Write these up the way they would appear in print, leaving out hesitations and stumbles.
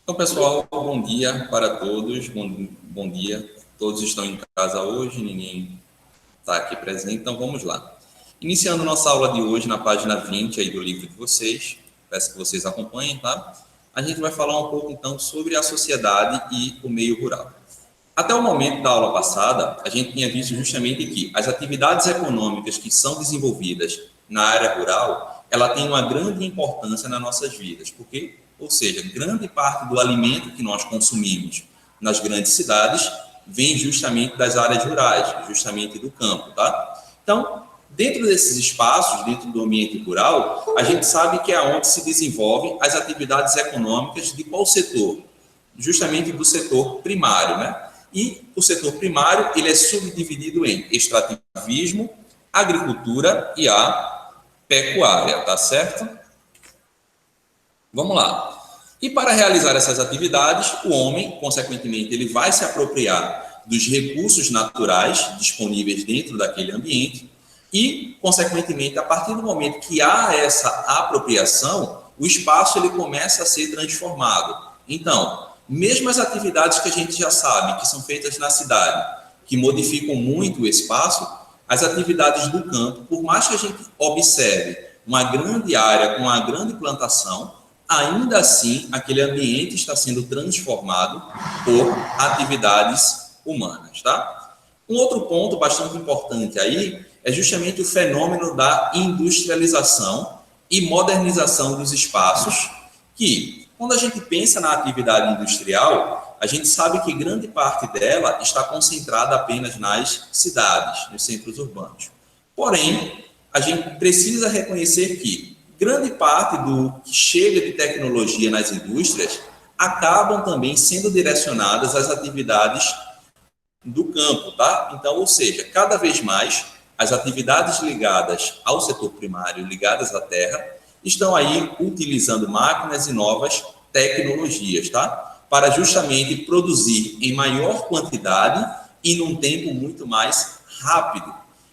Então, pessoal, bom dia para todos. Bom dia. Todos estão em casa hoje, ninguém está aqui presente, então vamos lá. Iniciando nossa aula de hoje na página 20 aí do livro de vocês, peço que vocês acompanhem, tá? A gente vai falar um pouco então sobre a sociedade e o meio rural. Até o momento da aula passada, a gente tinha visto justamente que as atividades econômicas que são desenvolvidas na área rural, ela tem uma grande importância nas nossas vidas, porque, ou seja, grande parte do alimento que nós consumimos nas grandes cidades vem justamente das áreas rurais, justamente do campo, tá? Então, dentro desses espaços, dentro do ambiente rural, a gente sabe que é onde se desenvolvem as atividades econômicas de qual setor? Justamente do setor primário, né? E o setor primário, ele é subdividido em extrativismo, agricultura e a pecuária, tá certo? Vamos lá. E para realizar essas atividades, o homem, consequentemente, ele vai se apropriar dos recursos naturais disponíveis dentro daquele ambiente e, consequentemente, a partir do momento que há essa apropriação, o espaço ele começa a ser transformado. Então, mesmo as atividades que a gente já sabe que são feitas na cidade, que modificam muito o espaço, as atividades do campo, por mais que a gente observe uma grande área com uma grande plantação, ainda assim aquele ambiente está sendo transformado por atividades humanas, tá? Um outro ponto bastante importante aí é justamente o fenômeno da industrialização e modernização dos espaços, que, quando a gente pensa na atividade industrial, a gente sabe que grande parte dela está concentrada apenas nas cidades, nos centros urbanos. Porém, a gente precisa reconhecer que grande parte do que chega de tecnologia nas indústrias acabam também sendo direcionadas às atividades do campo, tá? Então, ou seja, cada vez mais as atividades ligadas ao setor primário, ligadas à terra, estão aí utilizando máquinas e novas tecnologias, tá? Para justamente produzir em maior quantidade e num tempo muito mais rápido,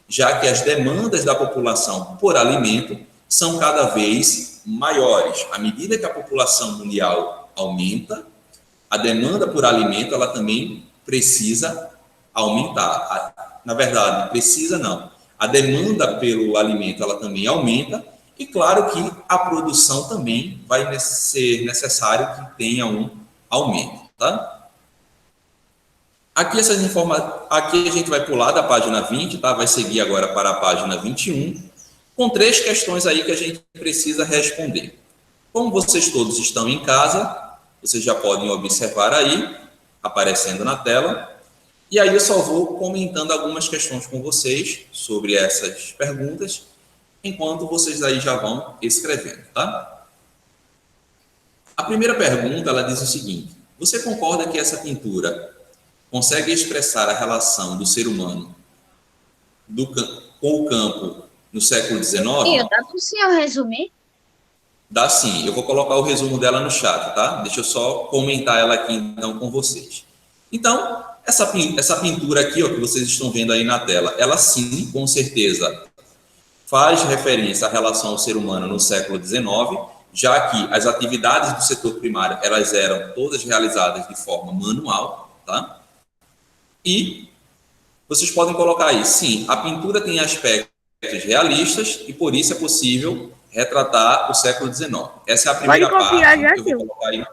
já que as demandas da população por alimento são cada vez maiores. À medida que a população mundial aumenta, a demanda por alimento ela também precisa aumentar. Na verdade, precisa não. A demanda pelo alimento ela também aumenta e claro que a produção também vai ser necessário que tenha um aumento, tá? Aqui a gente vai pular da página 20, tá? Vai seguir agora para a página 21, com três questões aí que a gente precisa responder. Como vocês todos estão em casa, vocês já podem observar aí, aparecendo na tela. E aí eu só vou comentando algumas questões com vocês sobre essas perguntas, enquanto vocês aí já vão escrevendo, tá? A primeira pergunta, ela diz o seguinte: você concorda que essa pintura consegue expressar a relação do ser humano com o campo no século E XIX? dá para o senhor resumir? Dá sim, eu vou colocar o resumo dela no chat, tá? Deixa eu só comentar ela aqui então com vocês. Então, essa pintura aqui, ó, que vocês estão vendo aí na tela, ela sim, com certeza, faz referência à relação ao ser humano no século XIX, já que as atividades do setor primário, elas eram todas realizadas de forma manual, tá? E vocês podem colocar aí, sim, a pintura tem aspectos realistas e por isso é possível retratar o século XIX. Essa é a Pode primeira copiar parte, já, eu vou tio. colocar aí.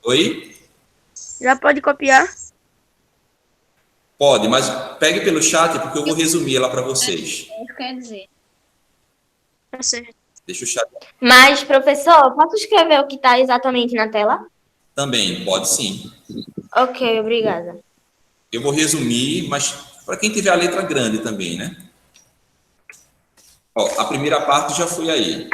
Oi? Já pode copiar? Pode, mas pegue pelo chat porque eu vou resumir ela para vocês. Isso quer dizer. Tá certo. Deixa o chat Mas, professor, posso escrever o que está exatamente na tela? também, pode sim. Ok, obrigada. Eu vou resumir, mas para quem tiver a letra grande também, né? Ó, a primeira parte já foi aí.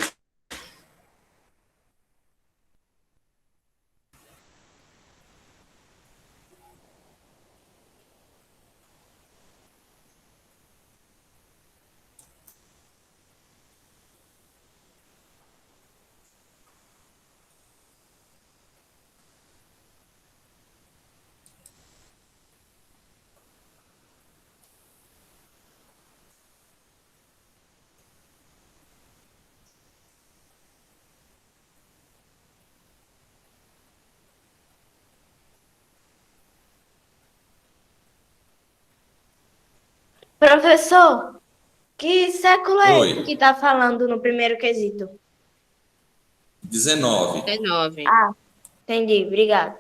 Professor, que século é Oi. esse que tá falando no primeiro quesito? 19. 19. Ah, entendi. Obrigada.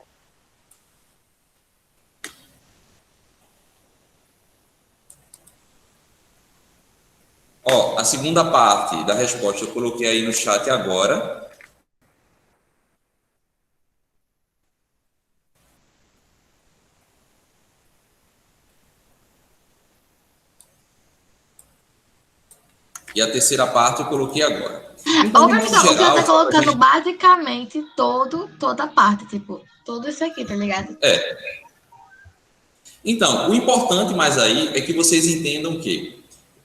Ó, a segunda parte da resposta eu coloquei aí no chat agora. E a terceira parte eu coloquei agora. Então, Ô, de modo professor, o senhor geral, tá só pra colocando gente... basicamente toda a parte, tipo, tudo isso aqui, tá ligado? Então, o importante mais aí é que vocês entendam que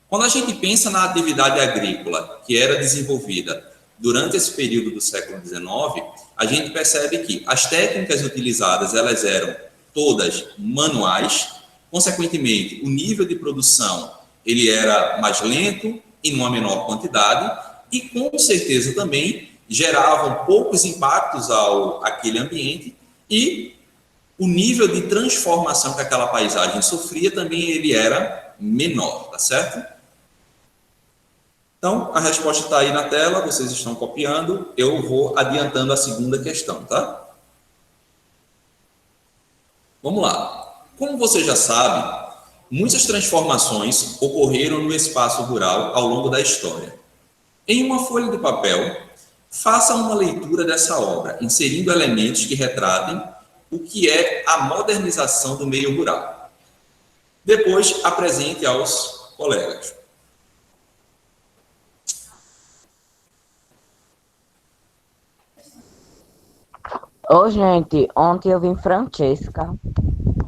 quando a gente pensa na atividade agrícola que era desenvolvida durante esse período do século XIX, a gente percebe que as técnicas utilizadas elas eram todas manuais, consequentemente, o nível de produção ele era mais lento e numa menor quantidade e com certeza também geravam poucos impactos ao aquele ambiente e o nível de transformação que aquela paisagem sofria também ele era menor, tá certo? Então, a resposta está aí na tela, vocês estão copiando, eu vou adiantando a segunda questão, tá? Vamos lá. Como você já sabe, muitas transformações ocorreram no espaço rural ao longo da história. Em uma folha de papel, faça uma leitura dessa obra, inserindo elementos que retratem o que é a modernização do meio rural. Depois, apresente aos colegas. Ô, gente, ontem eu vi Francesca.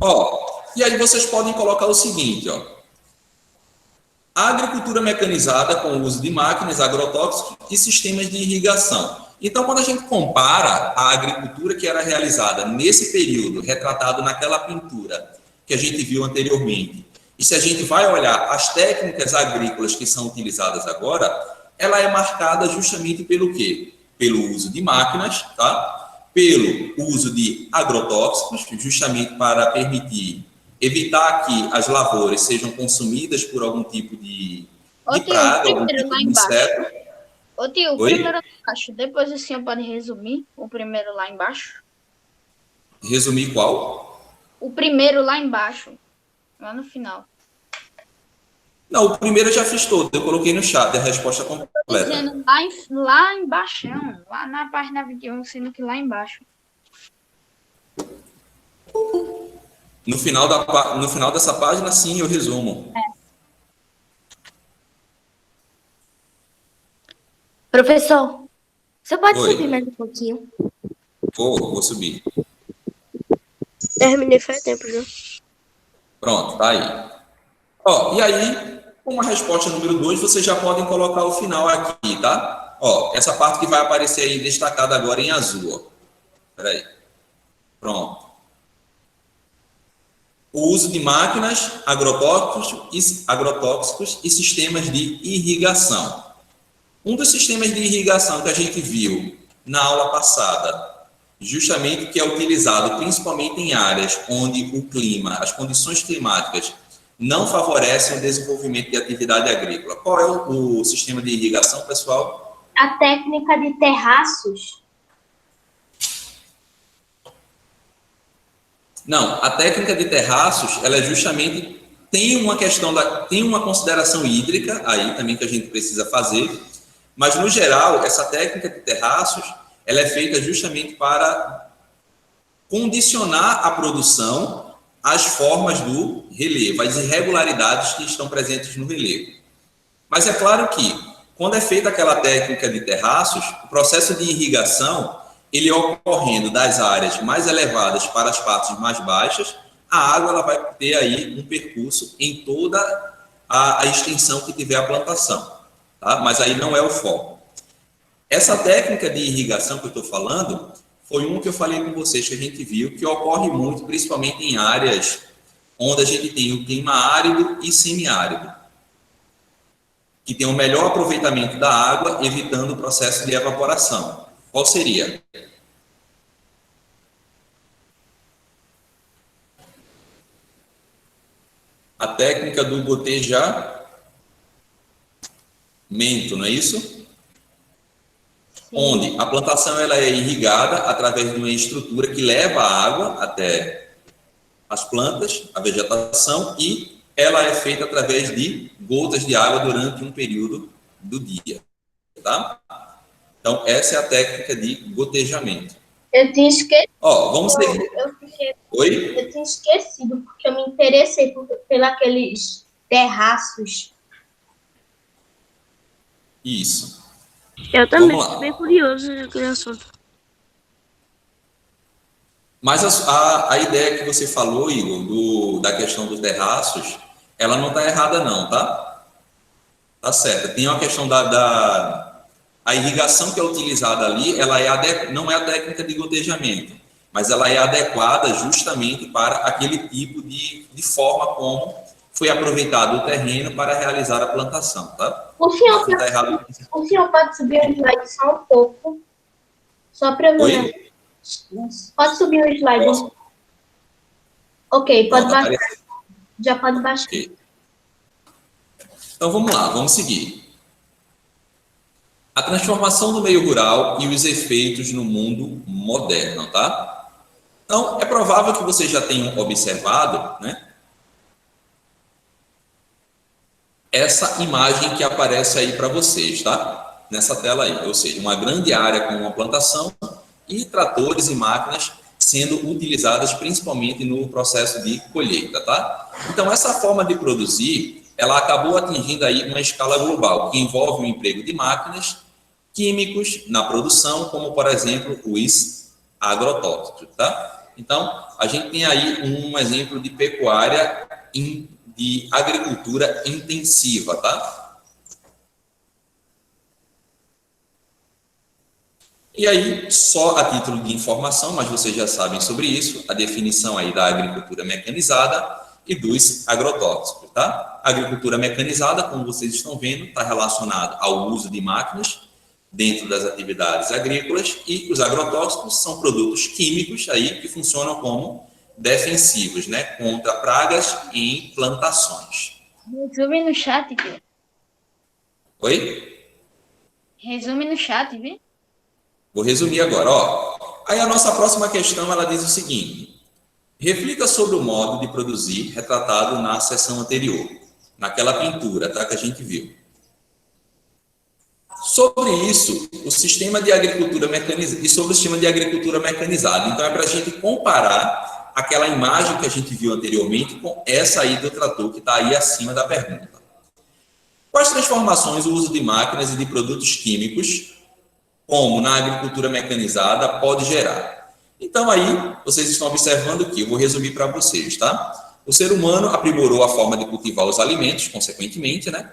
Ó, e aí vocês podem colocar o seguinte, ó. A agricultura mecanizada com o uso de máquinas, agrotóxicos e sistemas de irrigação. Então, quando a gente compara a agricultura que era realizada nesse período, retratado naquela pintura que a gente viu anteriormente, e se a gente vai olhar as técnicas agrícolas que são utilizadas agora, ela é marcada justamente pelo quê? Pelo uso de máquinas, tá? Pelo uso de agrotóxicos, justamente para permitir evitar que as lavouras sejam consumidas por algum tipo de Ô tio, praga, o algum primeiro tipo lá de embaixo. inseto. Ô tio, o Oi? primeiro lá embaixo. Depois o senhor pode resumir o primeiro lá embaixo? Resumir qual? O primeiro lá embaixo. Lá no final. Não, o primeiro eu já fiz todo, eu coloquei no chat a resposta Tô completa. dizendo lá embaixo, lá na página 21, sendo que lá embaixo. No final dessa página, sim, eu resumo. Professor, você pode Oi. subir mais um pouquinho? Vou subir. Terminei faz tempo já. Pronto, tá aí. Ó, e aí, como a resposta número 2, vocês já podem colocar o final aqui, tá? Ó, essa parte que vai aparecer aí destacada agora em azul, ó. Peraí. Pronto. O uso de máquinas, agrotóxicos e sistemas de irrigação. Um dos sistemas de irrigação que a gente viu na aula passada, justamente que é utilizado principalmente em áreas onde o clima, as condições climáticas não favorecem o desenvolvimento de atividade agrícola. Qual é o sistema de irrigação, pessoal? A técnica de terraços. Não, a técnica de terraços, ela é justamente tem uma questão tem uma consideração hídrica aí também que a gente precisa fazer, mas no geral essa técnica de terraços, ela é feita justamente para condicionar a produção às formas do relevo, às irregularidades que estão presentes no relevo. Mas é claro que quando é feita aquela técnica de terraços, o processo de irrigação ele ocorrendo das áreas mais elevadas para as partes mais baixas, a água ela vai ter aí um percurso em toda a extensão que tiver a plantação, tá? Mas aí não é o foco. Essa técnica de irrigação que eu estou falando foi uma que eu falei com vocês que a gente viu que ocorre muito, principalmente em áreas onde a gente tem o clima árido e semiárido, que tem um melhor aproveitamento da água, evitando o processo de evaporação. Qual seria? a técnica do gotejamento, não é isso? Onde a plantação ela é irrigada através de uma estrutura que leva a água até as plantas, a vegetação, e ela é feita através de gotas de água durante um período do dia, tá? Então, essa é a técnica de gotejamento. Eu tinha esquecido. Ó, vamos seguir. Oi? Eu tinha esquecido, porque eu me interessei pelos terraços. Isso. Eu também, Vamos lá. bem curioso naquele assunto. Mas a ideia que você falou, Igor, da questão dos terraços, ela não está errada não, tá? Tá certa. Tem uma questão a irrigação que é utilizada ali, ela não é a técnica de gotejamento, mas ela é adequada justamente para aquele tipo de forma como foi aproveitado o terreno para realizar a plantação, tá? O senhor, Mas não tá errado. o senhor pode subir o slide só um pouco? Só para eu ver. Oi? Pode subir o slide. Posso? Ok, pode Não, tá baixar. aparecendo. Já pode baixar. Ok. Então vamos lá, vamos seguir. A transformação do meio rural e os efeitos no mundo moderno, tá? Então, é provável que vocês já tenham observado, né? Essa imagem que aparece aí para vocês, tá? Nessa tela aí, ou seja, uma grande área com uma plantação e tratores e máquinas sendo utilizadas principalmente no processo de colheita, tá? Então, essa forma de produzir, ela acabou atingindo aí uma escala global, que envolve o emprego de máquinas, químicos na produção, como, por exemplo, os agrotóxicos, tá? Então, a gente tem aí um exemplo de pecuária de agricultura intensiva, tá? E aí, só a título de informação, mas vocês já sabem sobre isso, a definição aí da agricultura mecanizada e dos agrotóxicos, tá? A agricultura mecanizada, como vocês estão vendo, está relacionada ao uso de máquinas dentro das atividades agrícolas, e os agrotóxicos são produtos químicos aí que funcionam como defensivos, né, contra pragas em plantações. Resume no chat, viu? Oi? Resume no chat, viu? Vou resumir agora, ó. Aí a nossa próxima questão, ela diz o seguinte: reflita sobre o modo de produzir retratado na seção anterior, naquela pintura, tá, que a gente viu. Sobre isso, o sistema de agricultura mecanizada, e sobre o sistema de agricultura mecanizada. Então, é para a gente comparar aquela imagem que a gente viu anteriormente com essa aí do trator que está aí acima da pergunta. Quais transformações o uso de máquinas e de produtos químicos, como na agricultura mecanizada, pode gerar? Então, aí, vocês estão observando aqui, eu vou resumir para vocês, tá? O ser humano aprimorou a forma de cultivar os alimentos, consequentemente, né?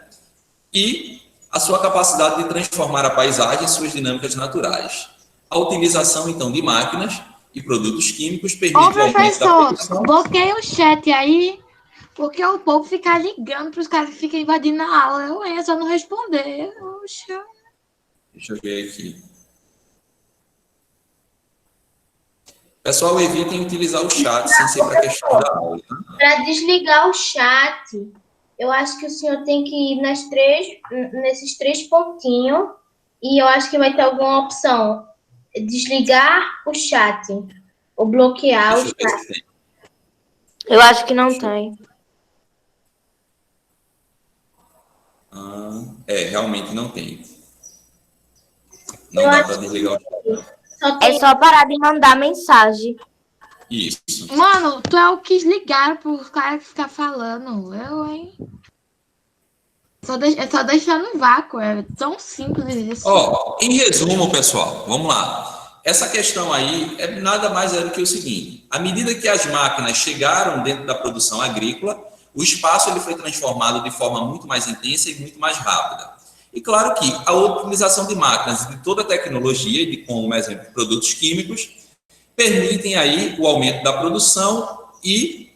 E a sua capacidade de transformar a paisagem em suas dinâmicas naturais. A utilização, então, de máquinas e produtos químicos permite Ô, o aumento da professor, produção. bloqueia o chat aí, porque o povo fica ligando para os caras que ficam invadindo a aula. Eu é só não responder. Oxa. Deixa eu ver aqui. Pessoal, evitem utilizar o chat sem ser para questão da aula. Tá? Para desligar o chat, eu acho que o senhor tem que ir nesses três pontinhos, e eu acho que vai ter alguma opção. Desligar o chat, ou bloquear o Deixa eu ver chat. se tem. Eu acho que não tem. Realmente não tem. Não dá para desligar o chat. Só tem É só parar de mandar mensagem. Isso. Mano, tu é o que ligaram para os caras ficar falando. Eu, hein? É só deixar no vácuo. É tão simples isso. Ó, em resumo, pessoal, vamos lá. Essa questão aí é nada mais do que o seguinte: à medida que as máquinas chegaram dentro da produção agrícola, o espaço ele foi transformado de forma muito mais intensa e muito mais rápida. E claro que a utilização de máquinas e de toda a tecnologia, como exemplo, produtos químicos, permitem aí o aumento da produção e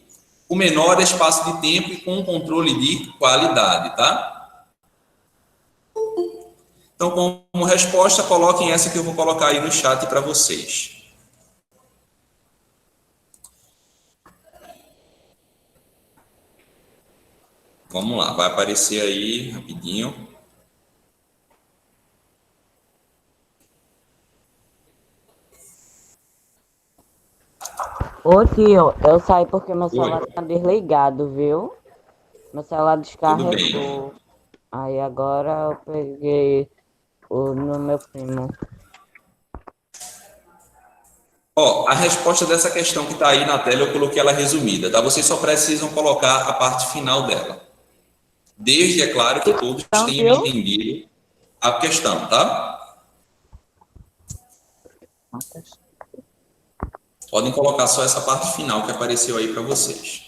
o menor espaço de tempo e com controle de qualidade, tá? Então, como resposta, coloquem essa que eu vou colocar aí no chat para vocês. Vamos lá, vai aparecer aí rapidinho. Ô tio, eu saí porque meu celular Oi. tá desligado, viu? Meu celular Tudo descarregou. bem. Aí agora eu peguei no meu primo. Ó, a resposta dessa questão que está aí na tela, eu coloquei ela resumida, tá? Vocês só precisam colocar a parte final dela. Desde, é claro, que todos Então, tenham viu? entendido a questão, tá? Podem colocar só essa parte final que apareceu aí para vocês.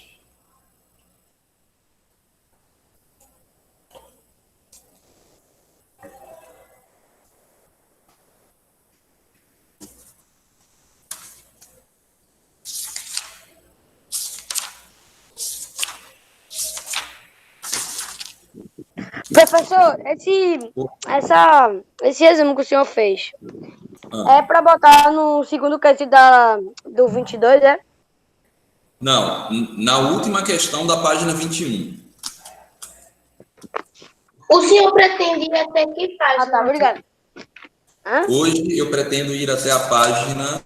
Professor, esse resumo que o senhor fez Ah. é para botar no segundo quesito do 22, é? Não, na última questão da página 21. O senhor pretende ir até que página? Ah, tá, obrigado. Hoje eu pretendo ir até a página...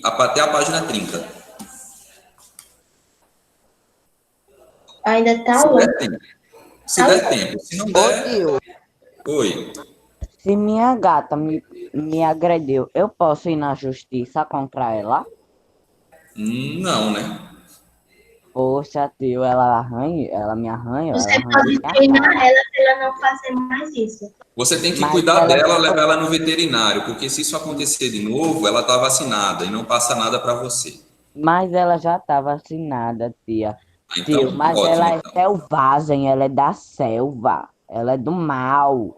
até a página 30. Ainda tá Se longe. der tempo. Se der tempo. Se não Ô der... tio, Oi. se minha gata me agrediu, eu posso ir na justiça contra ela? Não, né? Poxa, tio, ela me arranha, Você ela arranha pode minha treinar cara. ela para ela não fazer mais isso. Você tem que Mas cuidar ela dela, já levar foi- ela no veterinário, porque se isso acontecer de novo, ela está vacinada e não passa nada para você. Mas ela já tá vacinada, tia. Tio, Então, mas ótimo. ela é Então. selvagem, ela é da selva, ela é do mal.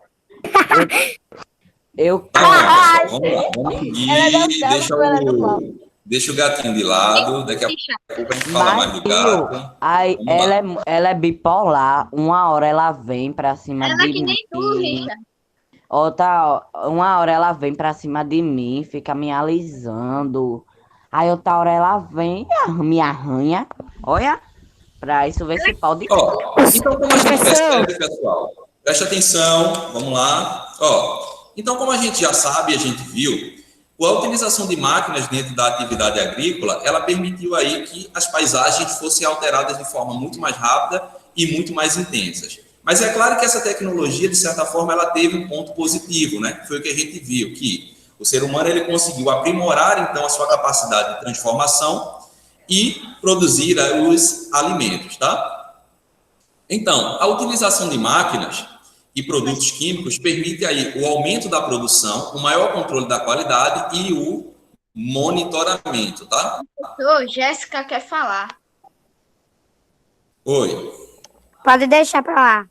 Eu Tá quero. bom, pessoal, vamos lá, vamos seguir. Ela é da selva, ela é do mal. Deixa o gatinho de lado, daqui a pouco a gente fala mais Mas, do tio, gato. aí Vamos lá. ela é bipolar. Uma hora ela vem pra cima Ela é de que nem tu, mim. Richard. Uma hora ela vem pra cima de mim, fica me alisando. Aí outra hora ela vem, me arranha. Olha, pra isso ver se pode. Ó, então, como a gente percebe, pessoal, preste atenção, vamos lá. Ó, então, como a gente já sabe, a gente viu, a utilização de máquinas dentro da atividade agrícola, ela permitiu aí que as paisagens fossem alteradas de forma muito mais rápida e muito mais intensas. Mas é claro que essa tecnologia, de certa forma, ela teve um ponto positivo, né? Foi o que a gente viu, que o ser humano ele conseguiu aprimorar, então, a sua capacidade de transformação e produzir os alimentos, tá? Então, a utilização de máquinas e produtos químicos permite aí o aumento da produção, o maior controle da qualidade e o monitoramento, tá? Ô, Jéssica quer falar. Oi, Pode deixar pra lá.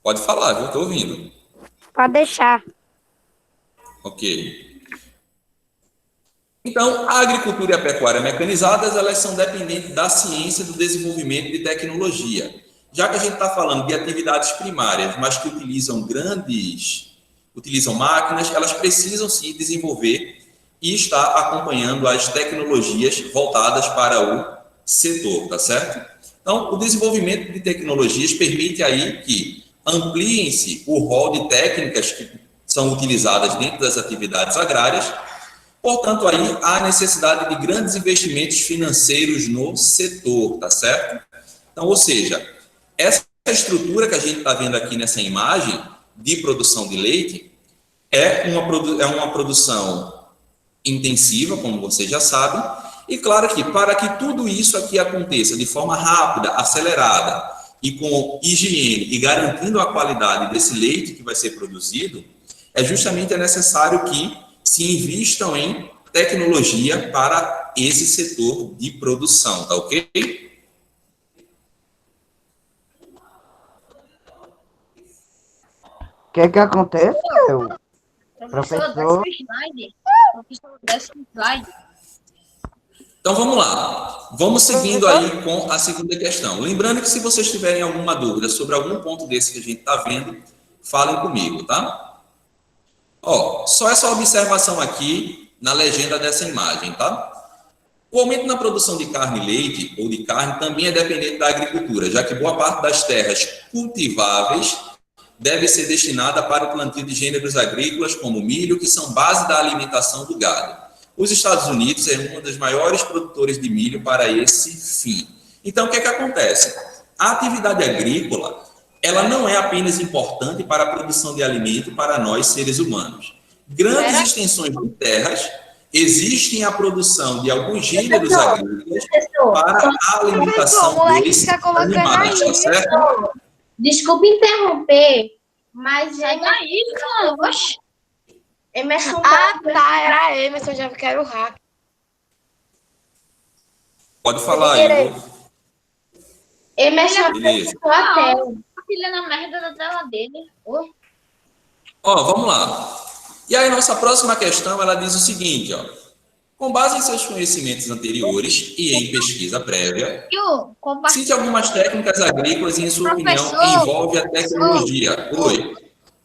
pode falar, viu? Estou ouvindo. Pode deixar. Ok. Então, a agricultura e a pecuária mecanizadas, elas são dependentes da ciência e do desenvolvimento de tecnologia. Já que a gente está falando de atividades primárias, mas que utilizam máquinas, elas precisam se desenvolver e estar acompanhando as tecnologias voltadas para o setor, tá certo? Então, o desenvolvimento de tecnologias permite aí que ampliem-se o rol de técnicas que são utilizadas dentro das atividades agrárias. Portanto, aí há necessidade de grandes investimentos financeiros no setor, tá certo? Então, ou seja, essa estrutura que a gente está vendo aqui nessa imagem de produção de leite é uma produção intensiva, como vocês já sabem, e claro que para que tudo isso aqui aconteça de forma rápida, acelerada e com higiene e garantindo a qualidade desse leite que vai ser produzido, é necessário que se invistam em tecnologia para esse setor de produção, tá ok? O que aconteceu? Professor, Professor. desce o slide. Professor, desce o slide. Então vamos lá, vamos seguindo aí com a segunda questão. Lembrando que se vocês tiverem alguma dúvida sobre algum ponto desse que a gente está vendo, falem comigo, tá? Ó, só essa observação aqui na legenda dessa imagem, tá? O aumento na produção de carne e leite, ou de carne, também é dependente da agricultura, já que boa parte das terras cultiváveis deve ser destinada para o plantio de gêneros agrícolas como milho, que são base da alimentação do gado. Os Estados Unidos é um dos maiores produtores de milho para esse fim. Então, o que é que acontece? A atividade agrícola, ela não é apenas importante para a produção de alimento para nós, seres humanos. Grandes extensões de terras existem a produção de alguns gêneros agrícolas para a alimentação desses animais, tá certo? Desculpe interromper, mas Oxe. Emerson Tá, era Emerson, já que era o hack. Pode falar aí. Emerson Beleza. a tela. Filha na merda da tela dele. Oi. Ó, vamos lá. E aí, nossa próxima questão, ela diz o seguinte, ó. Com base em seus conhecimentos anteriores e em pesquisa prévia, cite algumas técnicas agrícolas e, em sua opinião, envolve a tecnologia. Oi.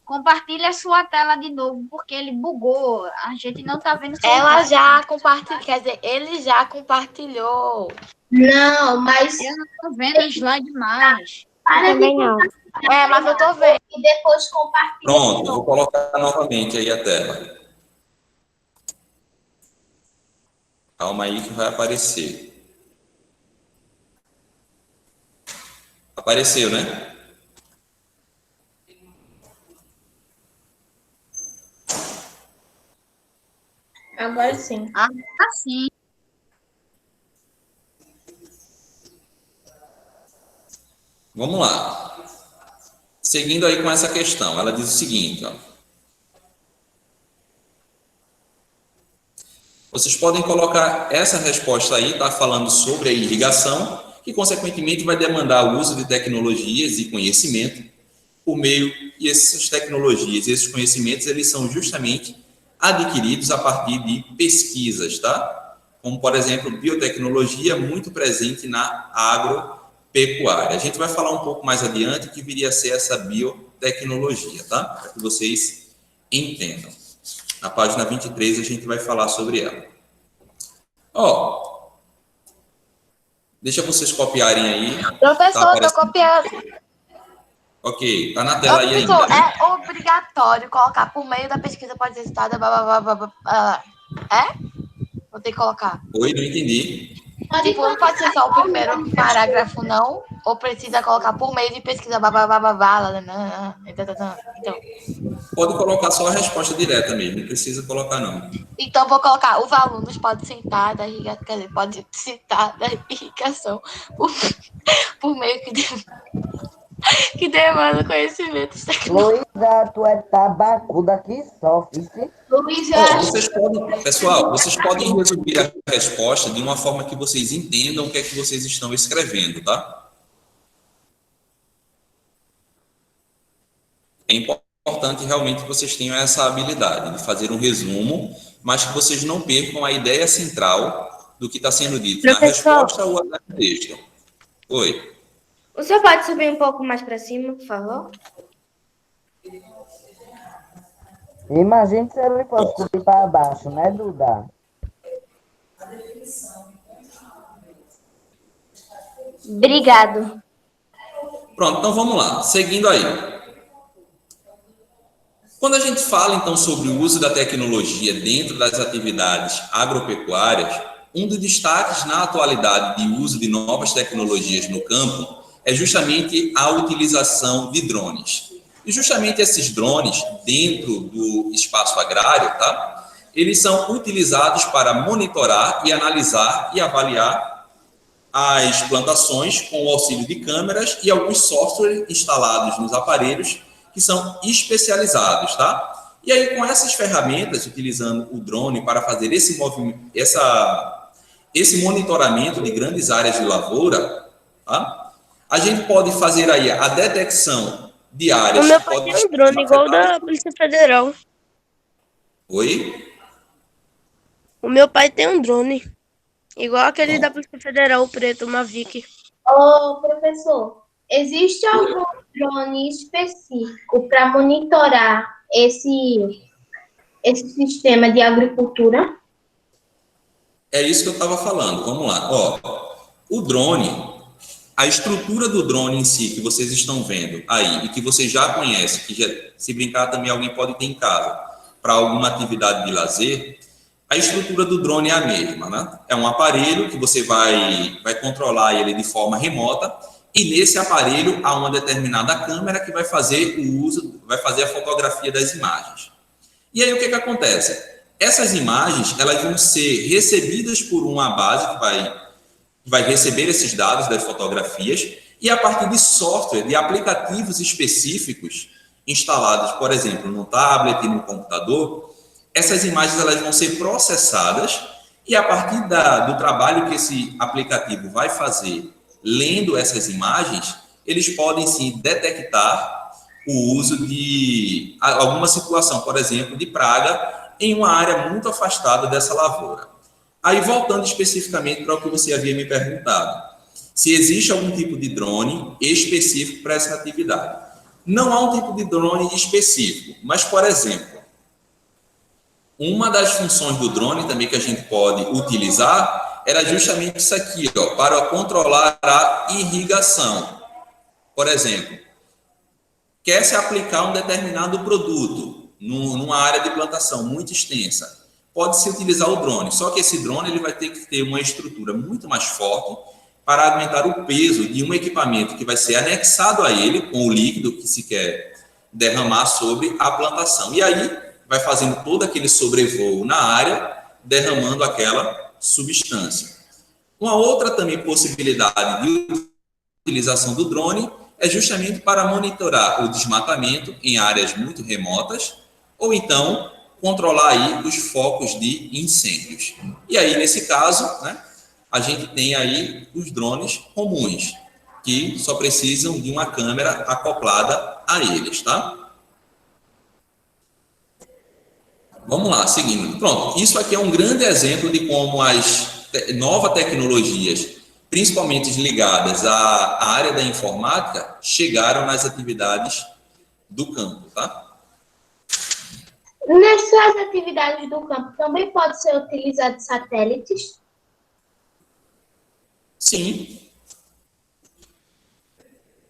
Compartilha a sua tela de novo, porque ele bugou. A gente não tá vendo. Ela já compartilhou, quer dizer, ele já compartilhou. Não, mas Eu não tô vendo o slide mais. Também não. É, mas eu tô vendo. e depois compartilha. Pronto, vou colocar novamente aí a tela. Calma aí que vai aparecer. Apareceu, né? Agora sim. Assim. Vamos lá. Seguindo aí com essa questão, ela diz o seguinte, ó. Vocês podem colocar essa resposta aí, tá falando sobre a irrigação, que consequentemente vai demandar o uso de tecnologias e conhecimento por meio, e essas tecnologias e esses conhecimentos, eles são justamente adquiridos a partir de pesquisas, tá? Como, por exemplo, biotecnologia, muito presente na agropecuária. A gente vai falar um pouco mais adiante que viria a ser essa biotecnologia, tá? Para que vocês entendam. Na página 23 a gente vai falar sobre ela. Ó, deixa vocês copiarem aí. Professor, tô copiando. Ok, tá na tela aí ainda. Professor, Né? é obrigatório colocar por meio da pesquisa pode ser citada. É? Vou ter que colocar. Oi, não entendi. Tipo, não pode ser só o primeiro parágrafo, não? Ou precisa colocar por meio de pesquisa? Então, Pode colocar só a resposta direta mesmo, não precisa colocar não. então vou colocar, os alunos podem citar da irrigação, quer dizer, pode citar da irrigação por meio que demanda conhecimentos tecnológicos. Luísa, tu é tabacuda que sofre. Luiz, Pessoal, vocês podem resumir a resposta de uma forma que vocês entendam o que é que vocês estão escrevendo, tá? É importante realmente que vocês tenham essa habilidade de fazer um resumo, mas que vocês não percam a ideia central do que está sendo dito na resposta ou no texto. Oi. O senhor pode subir um pouco mais para cima, por favor? Imagina se ele fosse subir para baixo, né, Duda? Obrigado. Pronto, então vamos lá. Seguindo aí. Quando a gente fala, então, sobre o uso da tecnologia dentro das atividades agropecuárias, um dos destaques na atualidade de uso de novas tecnologias no campo é justamente a utilização de drones. E justamente esses drones, dentro do espaço agrário, tá? Eles são utilizados para monitorar e analisar e avaliar as plantações com o auxílio de câmeras e alguns softwares instalados nos aparelhos que são especializados, tá? E aí, com essas ferramentas, utilizando o drone para fazer esse monitoramento de grandes áreas de lavoura, tá? A gente pode fazer aí a detecção de áreas... O meu pai tem um drone igual da Polícia Federal. Oi? O meu pai tem um drone igual aquele da Polícia Federal, o preto, o Mavic. ô professor, existe algum drone específico para monitorar esse sistema de agricultura? É isso que eu estava falando. Vamos lá. Ó, o drone, a estrutura do drone em si, que vocês estão vendo aí, e que vocês já conhecem, que já, se brincar também alguém pode ter em casa, para alguma atividade de lazer, a estrutura do drone é a mesma, né? É um aparelho que você vai controlar ele de forma remota, e nesse aparelho há uma determinada câmera que vai fazer o uso, vai fazer a fotografia das imagens. E aí o que acontece? Essas imagens, elas vão ser recebidas por uma base que vai receber esses dados das fotografias, e a partir de software, de aplicativos específicos instalados, por exemplo, no tablet e no computador, essas imagens elas vão ser processadas, e a partir do trabalho que esse aplicativo vai fazer lendo essas imagens, eles podem sim detectar o uso de alguma situação, por exemplo, de praga em uma área muito afastada dessa lavoura. Aí, voltando especificamente para o que você havia me perguntado, se existe algum tipo de drone específico para essa atividade. Não há um tipo de drone específico, mas, por exemplo, uma das funções do drone também que a gente pode utilizar era justamente isso aqui, ó, para controlar a irrigação. Por exemplo, quer se aplicar um determinado produto numa área de plantação muito extensa, pode-se utilizar o drone, só que esse drone ele vai ter que ter uma estrutura muito mais forte para aguentar o peso de um equipamento que vai ser anexado a ele com o líquido que se quer derramar sobre a plantação. E aí vai fazendo todo aquele sobrevoo na área, derramando aquela substância. Uma outra também possibilidade de utilização do drone é justamente para monitorar o desmatamento em áreas muito remotas, ou então controlar aí os focos de incêndios. E aí, nesse caso, né, a gente tem aí os drones comuns, que só precisam de uma câmera acoplada a eles, tá? Vamos lá, seguindo. Pronto, isso aqui é um grande exemplo de como as novas tecnologias, principalmente ligadas à área da informática, chegaram nas atividades do campo, tá? Nessas atividades do campo também pode ser utilizado satélites? Sim.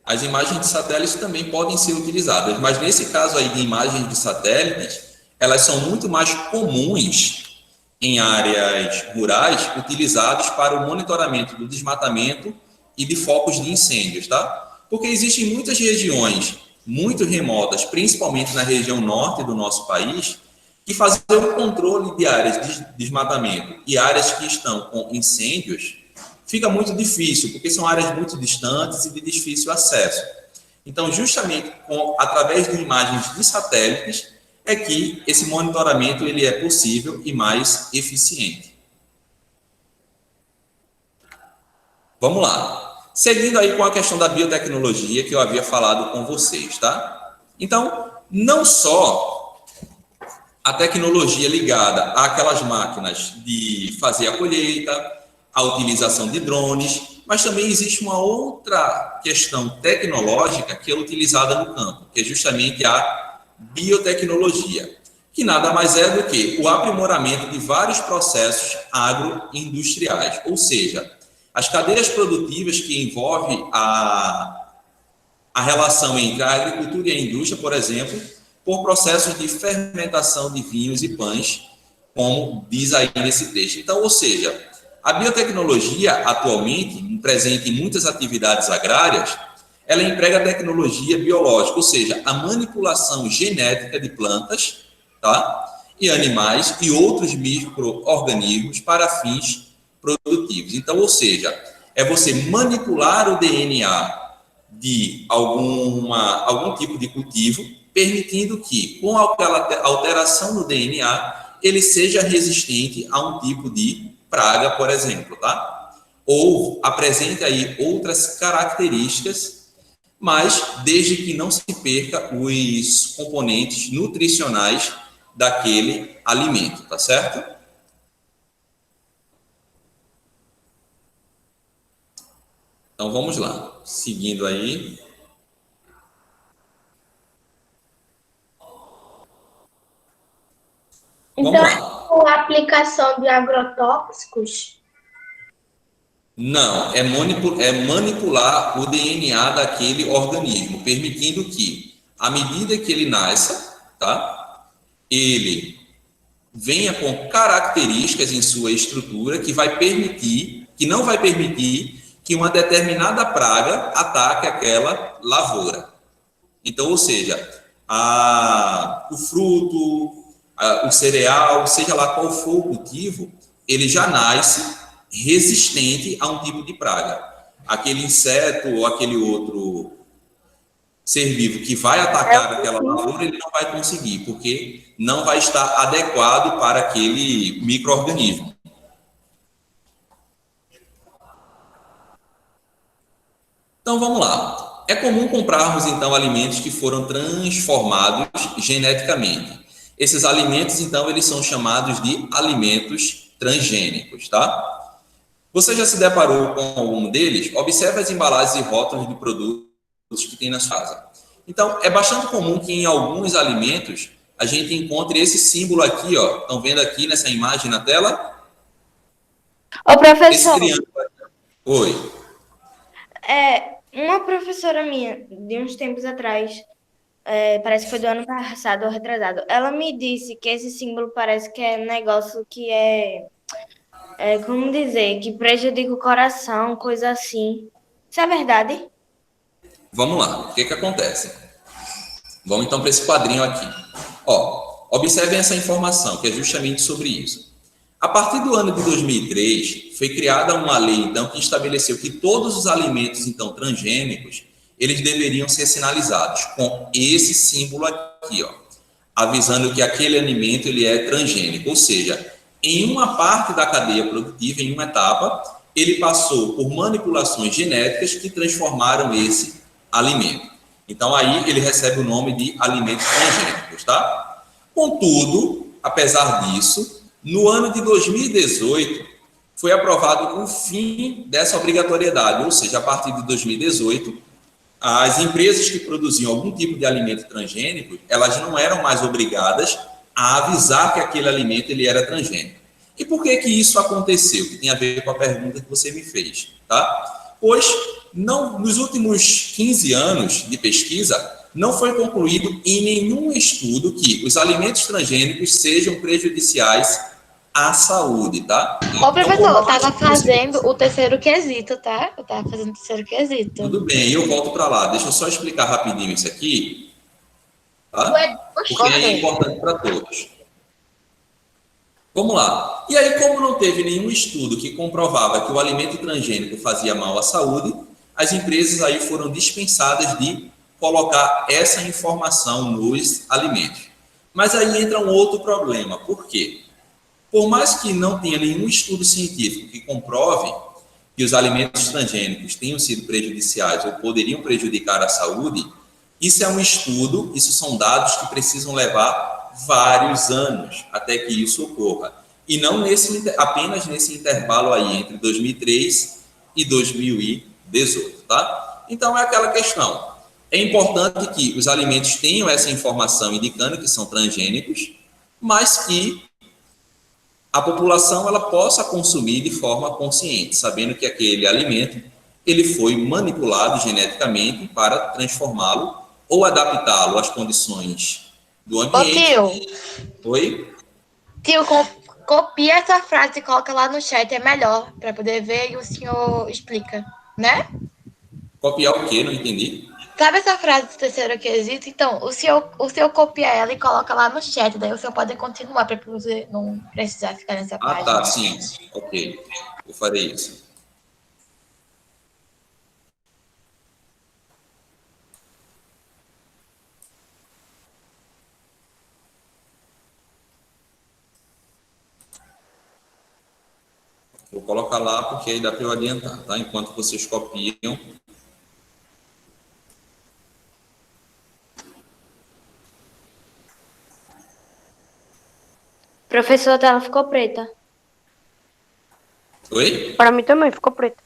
As imagens de satélites também podem ser utilizadas, mas nesse caso aí de imagens de satélites, elas são muito mais comuns em áreas rurais, utilizadas para o monitoramento do desmatamento e de focos de incêndios, tá? Porque existem muitas regiões muito remotas, principalmente na região norte do nosso país, que fazer o controle de áreas de desmatamento e áreas que estão com incêndios fica muito difícil, porque são áreas muito distantes e de difícil acesso. Então, justamente através de imagens de satélites, é que esse monitoramento ele é possível e mais eficiente. Vamos lá. Seguindo aí com a questão da biotecnologia que eu havia falado com vocês, tá? Então, não só a tecnologia ligada àquelas máquinas de fazer a colheita, a utilização de drones, mas também existe uma outra questão tecnológica que é utilizada no campo, que é justamente a biotecnologia, que nada mais é do que o aprimoramento de vários processos agroindustriais, ou seja, as cadeias produtivas que envolvem a relação entre a agricultura e a indústria, por exemplo, por processos de fermentação de vinhos e pães, como diz aí nesse texto. Então, ou seja, a biotecnologia, atualmente, presente em muitas atividades agrárias, ela emprega a tecnologia biológica, ou seja, a manipulação genética de plantas, tá? E animais e outros micro-organismos para fins produtivos. Então, ou seja, é você manipular o DNA de algum tipo de cultivo, permitindo que, com aquela alteração no DNA, ele seja resistente a um tipo de praga, por exemplo, tá? Ou apresente aí outras características, mas desde que não se perca os componentes nutricionais daquele alimento, tá certo? Então vamos lá, seguindo aí. Então, Vamos lá. tipo a aplicação de agrotóxicos? Não, é manipular o DNA daquele organismo, permitindo que, à medida que ele nasça, tá, ele venha com características em sua estrutura que não vai permitir que uma determinada praga ataque aquela lavoura. Então, ou seja, o fruto, o cereal, seja lá qual for o cultivo, ele já nasce resistente a um tipo de praga. Aquele inseto ou aquele outro ser vivo que vai atacar aquela lavoura, ele não vai conseguir, porque não vai estar adequado para aquele micro-organismo. Então, vamos lá. É comum comprarmos, então, alimentos que foram transformados geneticamente. Esses alimentos, então, eles são chamados de alimentos transgênicos, tá? Você já se deparou com algum deles? Observe as embalagens e rótulos de produtos que tem na sua casa. Então, é bastante comum que em alguns alimentos a gente encontre esse símbolo aqui, ó. Estão vendo aqui nessa imagem na tela? Ô, professor, Esse triângulo aqui. Oi. uma professora minha, de uns tempos atrás, parece que foi do ano passado ou retrasado, ela me disse que esse símbolo parece que é um negócio que como dizer, que prejudica o coração, coisa assim. Isso é verdade? Vamos lá. O que acontece? Vamos então para esse quadrinho aqui. Ó, observem essa informação, que é justamente sobre isso. A partir do ano de 2003, foi criada uma lei, então, que estabeleceu que todos os alimentos, então, transgênicos, eles deveriam ser sinalizados com esse símbolo aqui, ó, avisando que aquele alimento, ele é transgênico. Ou seja, em uma parte da cadeia produtiva, em uma etapa, ele passou por manipulações genéticas que transformaram esse alimento. Então, aí ele recebe o nome de alimentos transgênicos, tá? Contudo, apesar disso, no ano de 2018, foi aprovado o fim dessa obrigatoriedade, ou seja, a partir de 2018, as empresas que produziam algum tipo de alimento transgênico, elas não eram mais obrigadas a avisar que aquele alimento ele era transgênico. E por que que isso aconteceu? Que tem a ver com a pergunta que você me fez, tá? Pois nos últimos 15 anos de pesquisa, não foi concluído em nenhum estudo que os alimentos transgênicos sejam prejudiciais à saúde, tá? Ô, professor, eu tava fazendo o terceiro quesito, tá? Eu tava fazendo o terceiro quesito. Tudo bem, eu volto para lá. Deixa eu só explicar rapidinho isso aqui, tá? Porque é importante para todos. Vamos lá. E aí, como não teve nenhum estudo que comprovava que o alimento transgênico fazia mal à saúde, as empresas aí foram dispensadas de colocar essa informação nos alimentos. Mas aí entra um outro problema. Por quê? Por mais que não tenha nenhum estudo científico que comprove que os alimentos transgênicos tenham sido prejudiciais ou poderiam prejudicar a saúde, isso é um estudo, isso são dados que precisam levar vários anos até que isso ocorra. E não apenas nesse intervalo aí entre 2003 e 2018, tá? Então é aquela questão. É importante que os alimentos tenham essa informação indicando que são transgênicos, mas que a população ela possa consumir de forma consciente, sabendo que aquele alimento ele foi manipulado geneticamente para transformá-lo ou adaptá-lo às condições do ambiente. Ô, tio. Oi? Tio, copia essa frase e coloca lá no chat, é melhor, para poder ver e o senhor explica, né? Copiar o quê? Não entendi. Sabe essa frase do terceiro quesito? Então, o senhor copia ela e coloca lá no chat, daí o senhor pode continuar para você não precisar ficar nessa página. Ah, tá, sim. Ok. Eu farei isso. Vou colocar lá porque aí dá para eu adiantar, tá? Enquanto vocês copiam. Professor, a tela ficou preta. Oi? Para mim também ficou preto.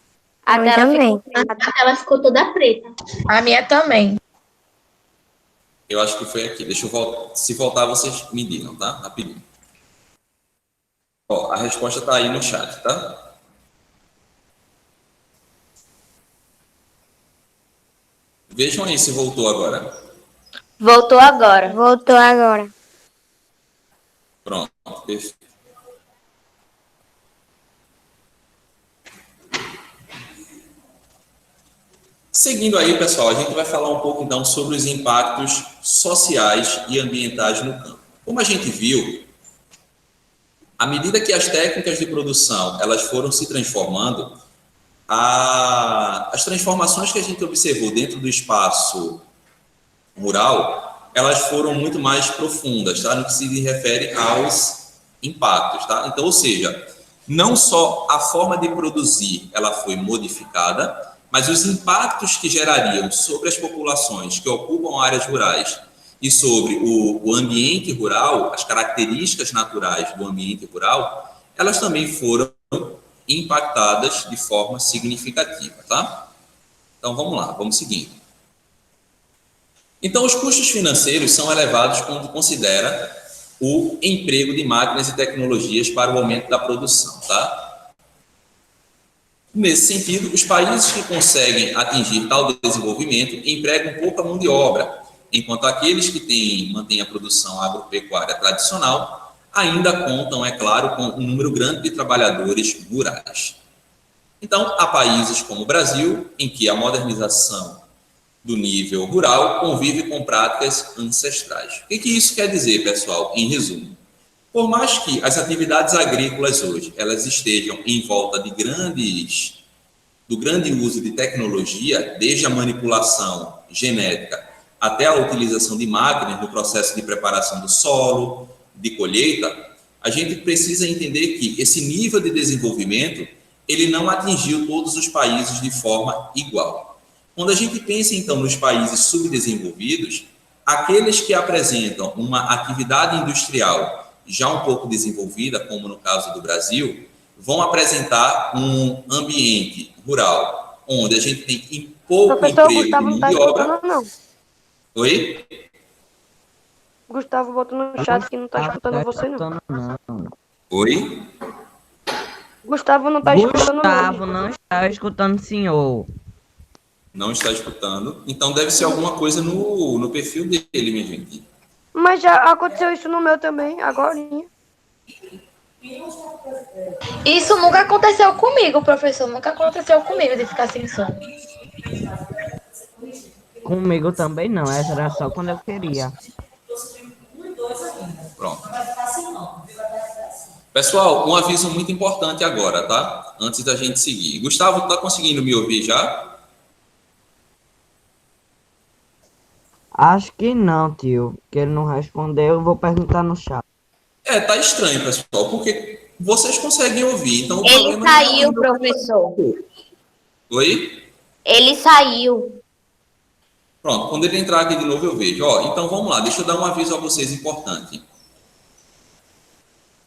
A tela também. Ela ficou toda preta. A minha também. Eu acho que foi aqui. Deixa eu voltar. Se voltar, vocês me digam, tá? Rapidinho. Ó, a resposta está aí no chat, tá? Vejam aí se voltou agora. Voltou agora. Voltou agora. Pronto, perfeito. Seguindo aí, pessoal, a gente vai falar um pouco então sobre os impactos sociais e ambientais no campo. Como a gente viu, à medida que as técnicas de produção elas foram se transformando, as transformações que a gente observou dentro do espaço rural, elas foram muito mais profundas, tá? No que se refere aos impactos, tá? Então, ou seja, não só a forma de produzir ela foi modificada, mas os impactos que gerariam sobre as populações que ocupam áreas rurais e sobre o ambiente rural, as características naturais do ambiente rural, elas também foram impactadas de forma significativa, tá? Então, vamos lá, vamos seguindo. Então, os custos financeiros são elevados quando considera o emprego de máquinas e tecnologias para o aumento da produção, tá? Nesse sentido, os países que conseguem atingir tal desenvolvimento empregam pouca mão de obra, enquanto aqueles que mantêm a produção agropecuária tradicional ainda contam, é claro, com um número grande de trabalhadores rurais. Então, há países como o Brasil, em que a modernização do nível rural convive com práticas ancestrais. O que isso quer dizer, pessoal, em resumo? Por mais que as atividades agrícolas hoje elas estejam em volta do grande uso de tecnologia, desde a manipulação genética até a utilização de máquinas no processo de preparação do solo, de colheita, a gente precisa entender que esse nível de desenvolvimento ele não atingiu todos os países de forma igual. Quando a gente pensa, então, nos países subdesenvolvidos, aqueles que apresentam uma atividade industrial já um pouco desenvolvida, como no caso do Brasil, vão apresentar um ambiente rural, onde a gente tem pouco Professor, emprego de Gustavo não mão tá de obra. escutando, não. Oi? Gustavo botou no chat que não tá escutando você, não. Oi? Gustavo não tá escutando, Gustavo não. não está escutando o senhor. Não está escutando. Então deve ser alguma coisa no perfil dele, minha gente. Mas já aconteceu isso no meu também, agorinha. Isso nunca aconteceu comigo, professor. Nunca aconteceu comigo de ficar sem som. Comigo também não, essa era só quando eu queria. Pronto. Pessoal, um aviso muito importante agora, tá? Antes da gente seguir. Gustavo, tá conseguindo me ouvir já? Acho que não, tio. Que ele não respondeu, eu vou perguntar no chat. Tá estranho, pessoal, porque vocês conseguem ouvir, então o Ele problema saiu, não é o professor. Oi? Ele saiu. Pronto, quando ele entrar aqui de novo eu vejo. Ó, então vamos lá, deixa eu dar um aviso a vocês importante.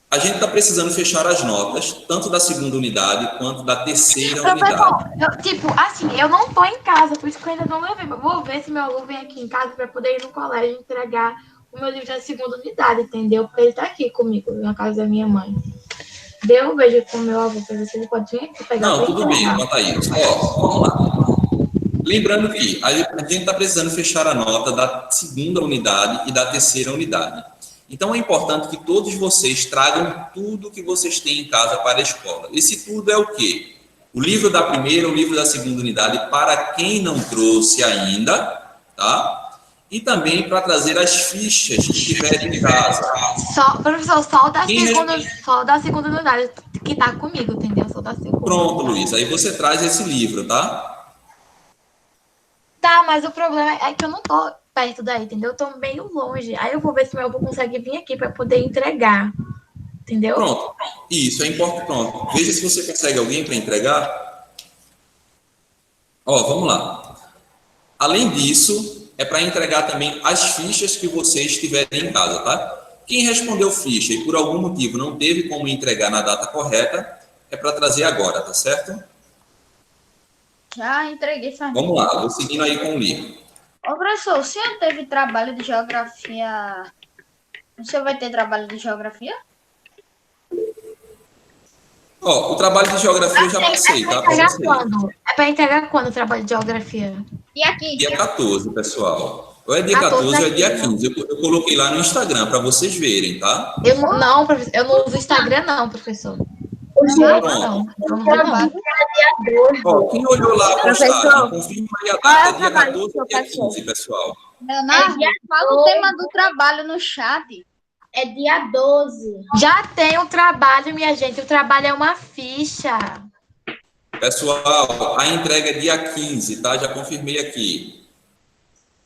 A gente está precisando fechar as notas, tanto da segunda unidade quanto da terceira unidade. Eu não tô em casa, por isso que eu ainda não levei. Vou ver se meu aluno vem aqui em casa para poder ir no colégio entregar o meu livro da segunda unidade, entendeu? Porque ele tá aqui comigo, na casa da minha mãe. Eu vejo com o meu avô para ver se ele pode vir aqui pegar. Não, tudo bem, quanto a isso. Ó, vamos lá. Lembrando que a gente está precisando fechar a nota da segunda unidade e da terceira unidade. Então, é importante que todos vocês tragam tudo que vocês têm em casa para a escola. Esse tudo é o quê? O livro da primeira, o livro da segunda unidade, para quem não trouxe ainda, tá? E também para trazer as fichas que tiverem em casa. Professor, só da segunda unidade que tá comigo, entendeu? Só da segunda. Pronto, Luiz. Aí você traz esse livro, tá? Tá, mas o problema é que eu não tô perto daí, entendeu? Eu tô meio longe. Aí eu vou ver se meu avô consegue vir aqui para poder entregar. Entendeu? Pronto. Isso, é importante. Pronto. Veja se você consegue alguém para entregar. Ó, vamos lá. Além disso, é para entregar também as fichas que vocês tiverem em casa, tá? Quem respondeu ficha e por algum motivo não teve como entregar na data correta, é para trazer agora, tá certo? Já entreguei, família. Vamos lá, vou seguindo aí com o livro. Ô, professor, o senhor teve trabalho de geografia? O senhor vai ter trabalho de geografia? Ó, o trabalho de geografia eu já passei, tá? Para Entregar vocês. quando? É para entregar quando o trabalho de geografia? Dia 15. Dia 14, pessoal. Ou é dia 14 14 ou é dia aqui, 15. Eu coloquei lá no Instagram para vocês verem, tá? Professor, eu não uso Instagram, não, professor. Pronto. Não, vamos ver, não. Ó, quem olhou lá a postagem, Professor, confirma aí a qual é data, o dia trabalho 14 que ou o dia senhor 15, pessoal. Leonardo, fala o tema do trabalho no chat. É dia 12. Já tem o trabalho, minha gente. O trabalho é uma ficha. Pessoal, a entrega é dia 15, tá? Já confirmei aqui.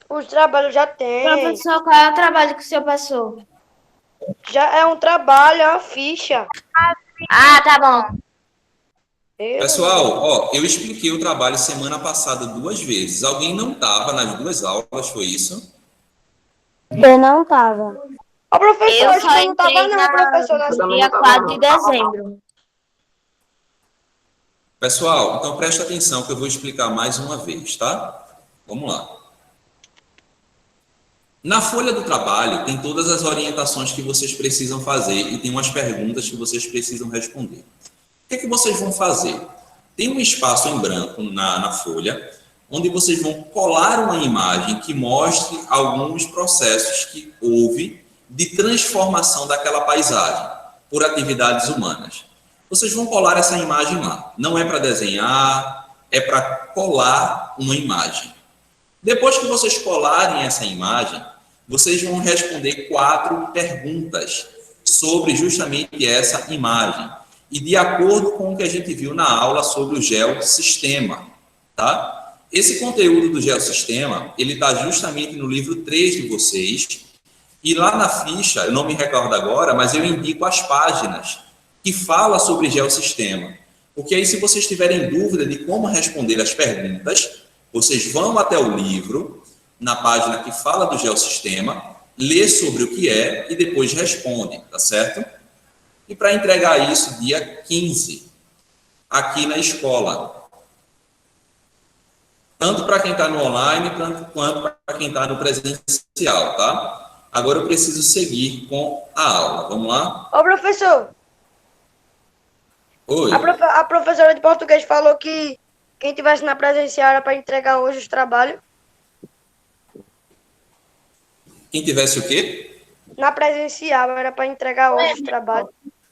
Os trabalhos já tem. Professor, qual é o trabalho que o senhor passou? Já é um trabalho, é uma ficha. Ah, tá bom. Pessoal, ó, eu expliquei o trabalho semana passada 2 vezes. Alguém não estava nas 2 aulas, foi isso? Eu não tava. Ô, professor, Eu acho só que eu não tava entrei não, professor. no dia 4 de dezembro. Pessoal, então presta atenção que eu vou explicar mais uma vez, tá? Vamos lá. Na folha do trabalho tem todas as orientações que vocês precisam fazer e tem umas perguntas que vocês precisam responder. O que é que vocês vão fazer? Tem um espaço em branco na folha, onde vocês vão colar uma imagem que mostre alguns processos que houve de transformação daquela paisagem por atividades humanas. Vocês vão colar essa imagem lá. Não é para desenhar, é para colar uma imagem. Depois que vocês colarem essa imagem, vocês vão responder 4 perguntas sobre justamente essa imagem. E de acordo com o que a gente viu na aula sobre o geossistema, tá? Esse conteúdo do geossistema, ele está justamente no livro 3 de vocês. E lá na ficha, eu não me recordo agora, mas eu indico as páginas que fala sobre geossistema. Porque aí, se vocês tiverem dúvida de como responder as perguntas, vocês vão até o livro, na página que fala do geossistema, lê sobre o que é e depois respondem, tá certo? E para entregar isso dia 15, aqui na escola. Tanto para quem está no online, quanto para quem está no presencial, tá? Agora eu preciso seguir com a aula. Vamos lá? Ô, professor, Oi. a professora de português falou que quem tivesse na presencial era para entregar hoje os trabalhos. Quem tivesse o quê? Na presencial era para entregar hoje os trabalhos.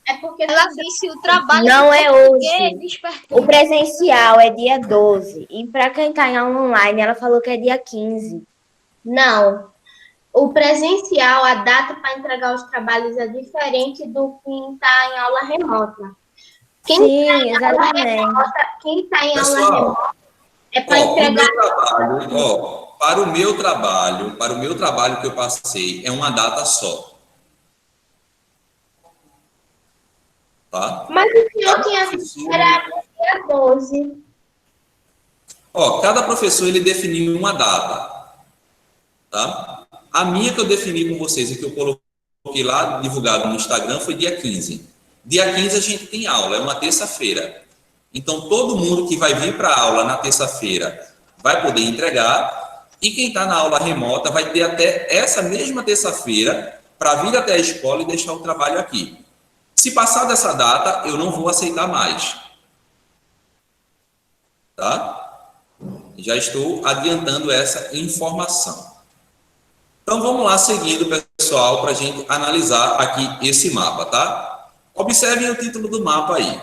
É porque Ela disse o trabalho Não de é português hoje. despertou. O presencial é dia 12. E para quem tá em aula online, ela falou que é dia 15. não. O presencial, a data para entregar os trabalhos é diferente do que está em aula remota. Sim, exatamente. Quem está em aula Pessoal, remota é para ó, o entregar. meu trabalho, ó, para o meu trabalho que eu passei, é uma data só. Tá? Mas o senhor tinha dito que era dia 12. Ó, cada professor ele definiu uma data, tá? A minha que eu defini com vocês e que eu coloquei lá divulgado no Instagram foi dia 15. Dia 15 a gente tem aula, é uma terça-feira. Então todo mundo que vai vir para a aula na terça-feira vai poder entregar e quem está na aula remota vai ter até essa mesma terça-feira para vir até a escola e deixar o trabalho aqui. Se passar dessa data, eu não vou aceitar mais. Tá? Já estou adiantando essa informação. Então, vamos lá, seguindo, pessoal, para a gente analisar aqui esse mapa, tá? Observem o título do mapa aí.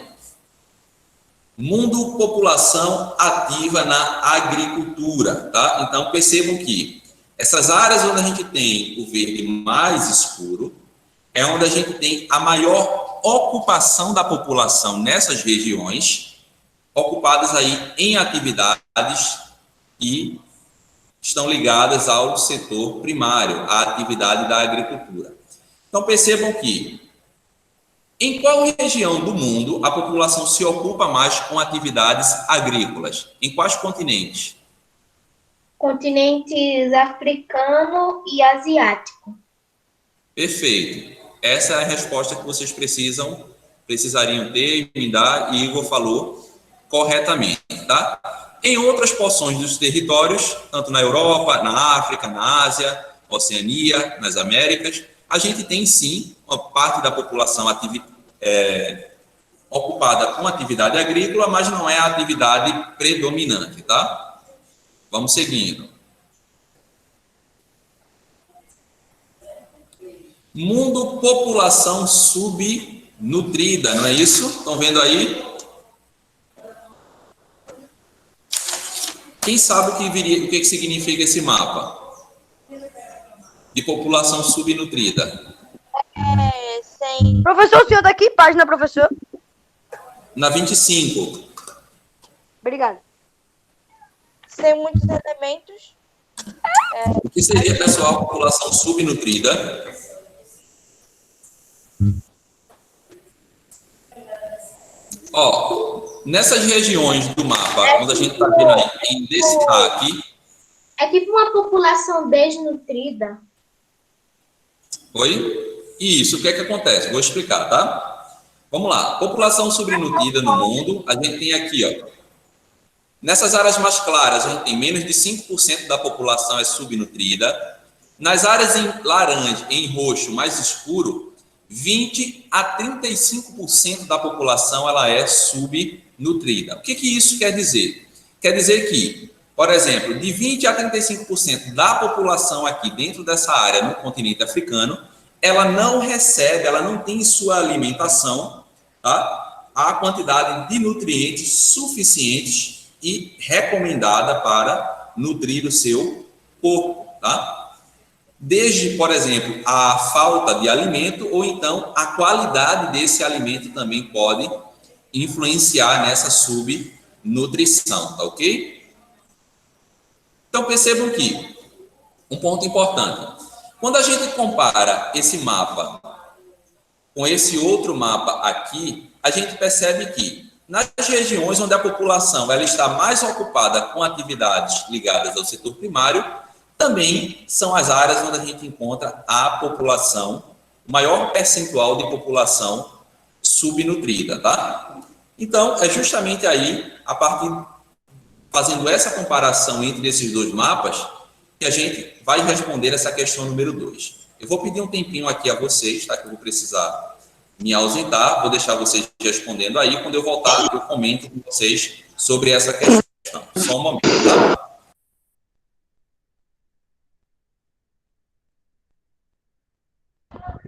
Mundo, população ativa na agricultura, tá? Então, percebam que essas áreas onde a gente tem o verde mais escuro é onde a gente tem a maior ocupação da população nessas regiões, ocupadas aí em atividades que estão ligadas ao setor primário, à atividade da agricultura. Então, percebam que em qual região do mundo a população se ocupa mais com atividades agrícolas? Em quais continentes? Continentes africano e asiático. Perfeito. Essa é a resposta que vocês precisariam ter, me dar, e Igor falou corretamente, tá? Em outras porções dos territórios, tanto na Europa, na África, na Ásia, Oceania, nas Américas, a gente tem sim uma parte da população ocupada com atividade agrícola, mas não é a atividade predominante, tá? Vamos seguindo. Mundo, população subnutrida, não é isso? Estão vendo aí? Quem sabe o que significa esse mapa de população subnutrida? Professor, o senhor tá aqui, página, professor? Na 25. Obrigado. Sem muitos elementos. O que seria, pessoal, população subnutrida? Ó, nessas regiões do mapa, onde a gente está vendo aí em destaque. É tipo uma população desnutrida. Oi? Isso, o que é que acontece? Vou explicar, tá? Vamos lá. População subnutrida no mundo, a gente tem aqui, ó. Nessas áreas mais claras, a gente tem menos de 5% da população é subnutrida. Nas áreas em laranja, em roxo, mais escuro, 20 a 35% da população ela é subnutrida. O que isso quer dizer? Quer dizer que, por exemplo, de 20 a 35% da população aqui dentro dessa área no continente africano, ela não recebe, ela não tem em sua alimentação, tá, a quantidade de nutrientes suficientes e recomendada para nutrir o seu corpo, tá? Desde, por exemplo, a falta de alimento ou então a qualidade desse alimento também pode influenciar nessa subnutrição, tá ok? Então, percebam que um ponto importante. Quando a gente compara esse mapa com esse outro mapa aqui, a gente percebe que nas regiões onde a população ela está mais ocupada com atividades ligadas ao setor primário, também são as áreas onde a gente encontra a população, o maior percentual de população subnutrida, tá? Então, é justamente aí, a partir, fazendo essa comparação entre esses dois mapas, que a gente vai responder essa questão número 2. Eu vou pedir um tempinho aqui a vocês, tá? Que eu vou precisar me ausentar, vou deixar vocês respondendo aí, quando eu voltar, eu comento com vocês sobre essa questão. Só um momento, tá?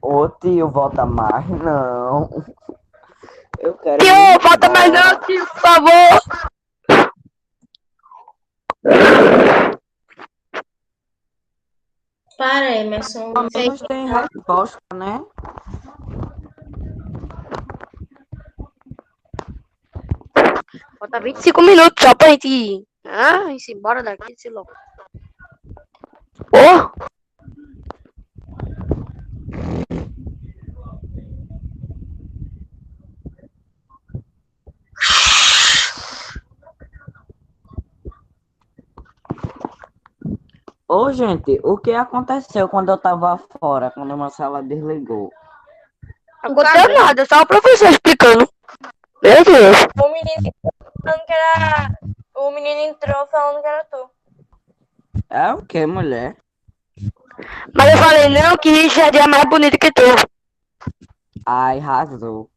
Ô tio, volta mais, não. Eu quero. Tio, volta mais não, tio, por favor. Para, Emerson. Pelo menos tem resposta, né? Falta 25 minutos só pra gente ir. Ah, ir embora daqui, esse louco. Ô! Ô, gente, o que aconteceu quando eu tava fora, quando a Marcela desligou? Não aconteceu nada, só o professor explicando. Meu Deus. O menino falando que era. O menino entrou falando que era tu. É o que, mulher? Mas eu falei, não, que Richard é mais bonito que tu. Ai, arrasou.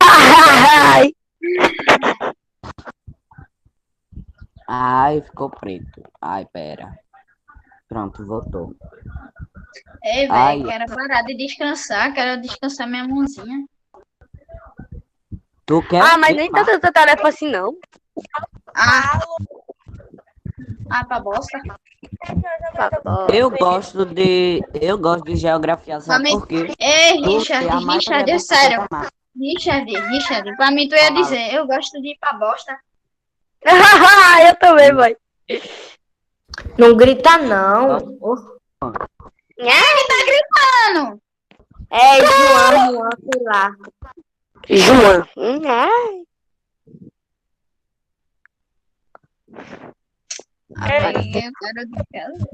Ai, Ai, ficou preto. Ai, pera. Pronto, voltou. Ei, Ai. velho, quero parar de descansar, quero descansar minha mãozinha. Tu quer? Ah, mas nem tanta tarefa assim, não. Ah, pra bosta. Eu gosto de geografia, sabe Mas- por quê? Ei, Porque a Richard, máquina é do sério. Superman. Richard, pra mim tu ia dizer, eu gosto de ir pra bosta. Eu também, vai. Não grita, não. Mano, É, João, sei lá. João. Ai. aí eu quero descansar.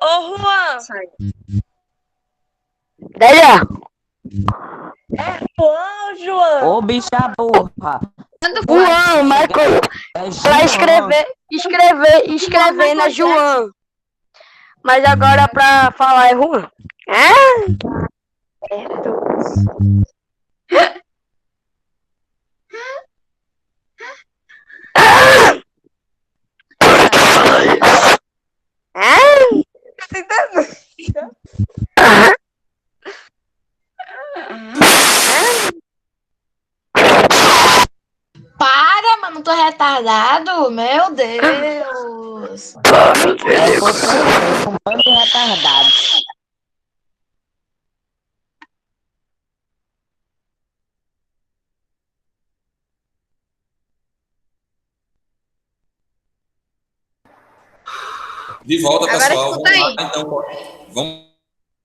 Ô, Juan! Sai. Delia. Juan, João! Ô, bicha burra. Tanto faz. João, Michael. É Pra escrever na João. Mas agora pra falar é Juan. Para, mano, tô retardado. Meu Deus. É você, um bando de retardado. De volta, Agora pessoal. escuta Vamos lá, aí. então. Vamos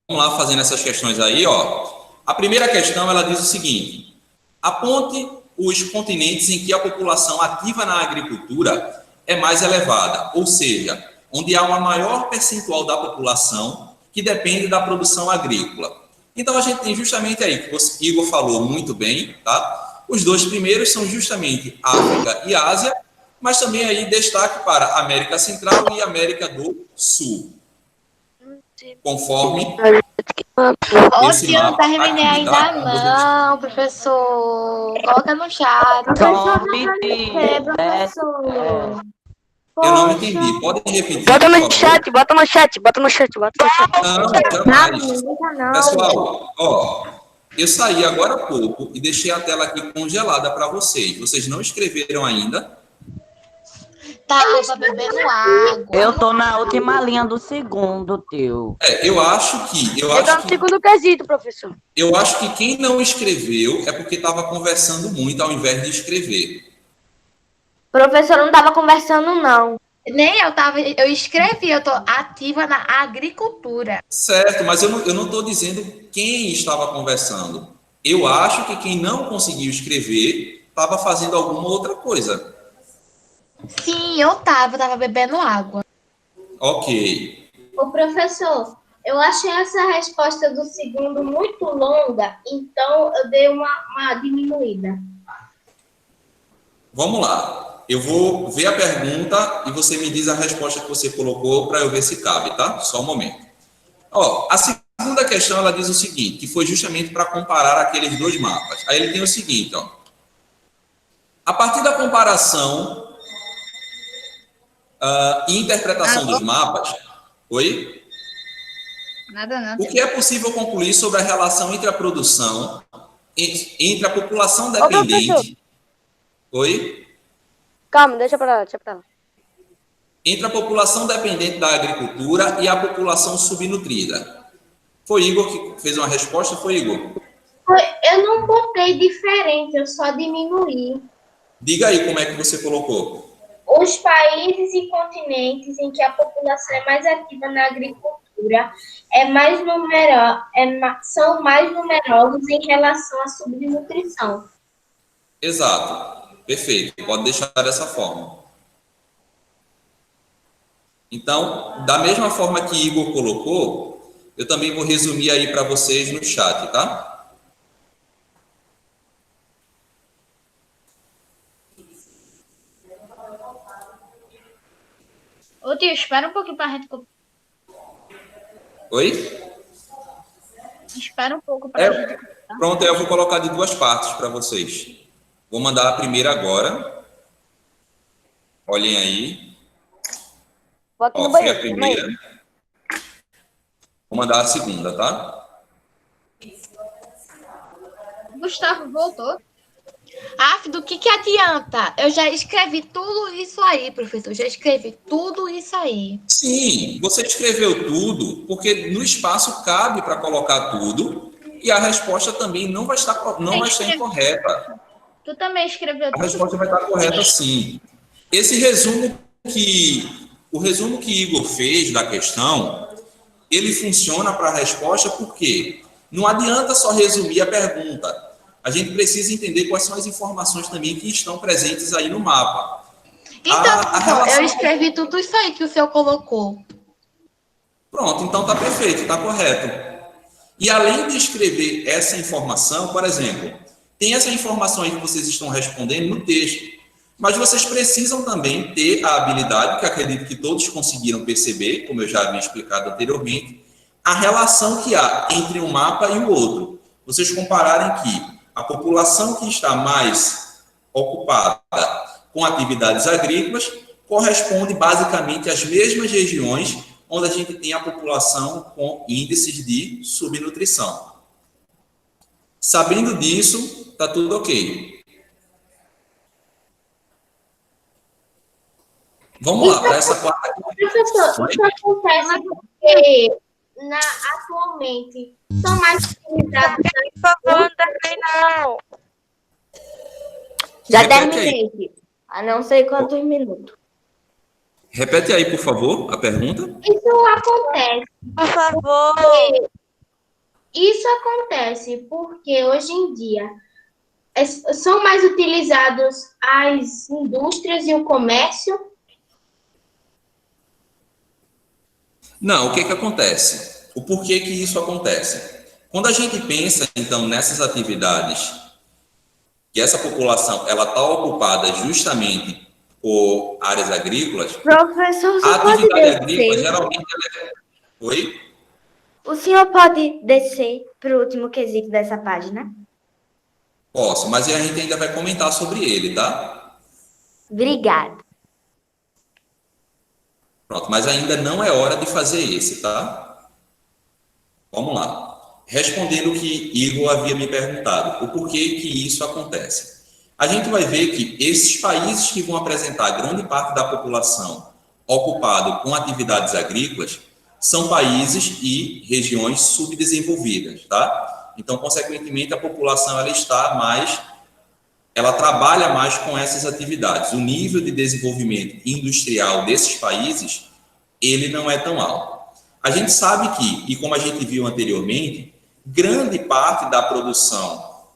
lá fazendo essas questões aí, ó. A primeira questão, ela diz o seguinte: aponte os continentes em que a população ativa na agricultura é mais elevada, ou seja, onde há uma maior percentual da população que depende da produção agrícola. Então, a gente tem justamente aí, que o Igor falou muito bem, tá? Os dois primeiros são justamente África e Ásia, mas também aí destaque para América Central e América do Sul, conforme Ô, esse tio, não mapa terminei aqui, ainda tá? não, professor. Coloca no chat. Professor, Top, não vai professor. Eu não Poxa. entendi. Podem repetir, Bota por no favor? chat, bota no chat, bota no chat, bota no chat. Não, Não, jamais. não liga não. Pessoal, ó, eu saí agora há pouco e deixei a tela aqui congelada para vocês. Vocês não escreveram ainda? Tava bebendo água. Eu tô na última linha do segundo, teu. Eu acho que Eu tô no segundo quesito, professor. quem não escreveu é porque estava conversando muito ao invés de escrever. Professor, não estava conversando, não. Nem eu escrevi, eu tô ativa na agricultura. Certo, mas eu não estou dizendo quem estava conversando. Eu acho que quem não conseguiu escrever estava fazendo alguma outra coisa. Sim, eu tava bebendo água. Ok. Ô, professor, eu achei essa resposta do segundo muito longa, então eu dei uma diminuída. Vamos lá. Eu vou ver a pergunta e você me diz a resposta que você colocou para eu ver se cabe, tá? Só um momento. Ó, a segunda questão, ela diz o seguinte, que foi justamente para comparar aqueles dois mapas. Aí ele tem o seguinte, ó. A partir da comparação e interpretação dos mapas... Oi? Nada, não. O que é possível concluir sobre a relação entre a produção, entre a população professor. dependente... Oi? Calma, deixa pra lá. Entre a população dependente da agricultura e a população subnutrida. Foi Igor que fez uma resposta? Foi Igor? Eu não botei diferente, eu só diminuí. Diga aí como é que você colocou. Os países e continentes em que a população é mais ativa na agricultura são mais numerosos em relação à subnutrição. Exato. Perfeito. Pode deixar dessa forma. Então, da mesma forma que Igor colocou, eu também vou resumir aí para vocês no chat, tá? Ô, tio, espera um pouquinho pra gente... Oi? Espera um pouco pra gente... Pronto, eu vou colocar de duas partes para vocês. Vou mandar a primeira agora. Olhem aí. Bota no Ó, foi a banheiro. primeira. Vou mandar a segunda, tá? Gustavo voltou. Do que adianta? Eu já escrevi tudo isso aí, professor. Já escrevi tudo isso aí. Sim, você escreveu tudo, porque no espaço cabe para colocar tudo e a resposta também não vai estar incorreta. Tu também escreveu A tudo? resposta vai estar correta, sim. O resumo que Igor fez da questão, ele funciona para a resposta porque não adianta só resumir a pergunta. A gente precisa entender quais são as informações também que estão presentes aí no mapa. Então, eu escrevi tudo isso aí que o senhor colocou. Pronto, então está perfeito, está correto. E além de escrever essa informação, por exemplo, tem essa informação aí que vocês estão respondendo no texto, mas vocês precisam também ter a habilidade, que acredito que todos conseguiram perceber, como eu já havia explicado anteriormente, a relação que há entre um mapa e o outro. Vocês compararem que a população que está mais ocupada com atividades agrícolas corresponde basicamente às mesmas regiões onde a gente tem a população com índices de subnutrição. Sabendo disso, está tudo ok. Vamos lá, para essa quarta. Professor, isso acontece porque atualmente são mais utilizados. Por favor, não terminei, não. Já Repete terminei, Tio. A não sei quantos minutos. Repete aí, por favor, a pergunta. Isso acontece. Por favor. Isso acontece porque hoje em dia são mais utilizados as indústrias e o comércio. Não, o que que acontece? O porquê que isso acontece? Quando a gente pensa, então, nessas atividades, que essa população ela está ocupada justamente por áreas agrícolas, Professor, a você pode atividade agrícola, descer? geralmente, ela é... Oi? O senhor pode descer para o último quesito dessa página? Posso, mas a gente ainda vai comentar sobre ele, tá? Obrigada. Pronto, mas ainda não é hora de fazer esse, tá? Vamos lá. Respondendo o que Igor havia me perguntado, o porquê que isso acontece. A gente vai ver que esses países que vão apresentar grande parte da população ocupado com atividades agrícolas são países e regiões subdesenvolvidas, tá? Então, consequentemente, a população ela trabalha mais com essas atividades. O nível de desenvolvimento industrial desses países, ele não é tão alto. A gente sabe que, e como a gente viu anteriormente, grande parte da produção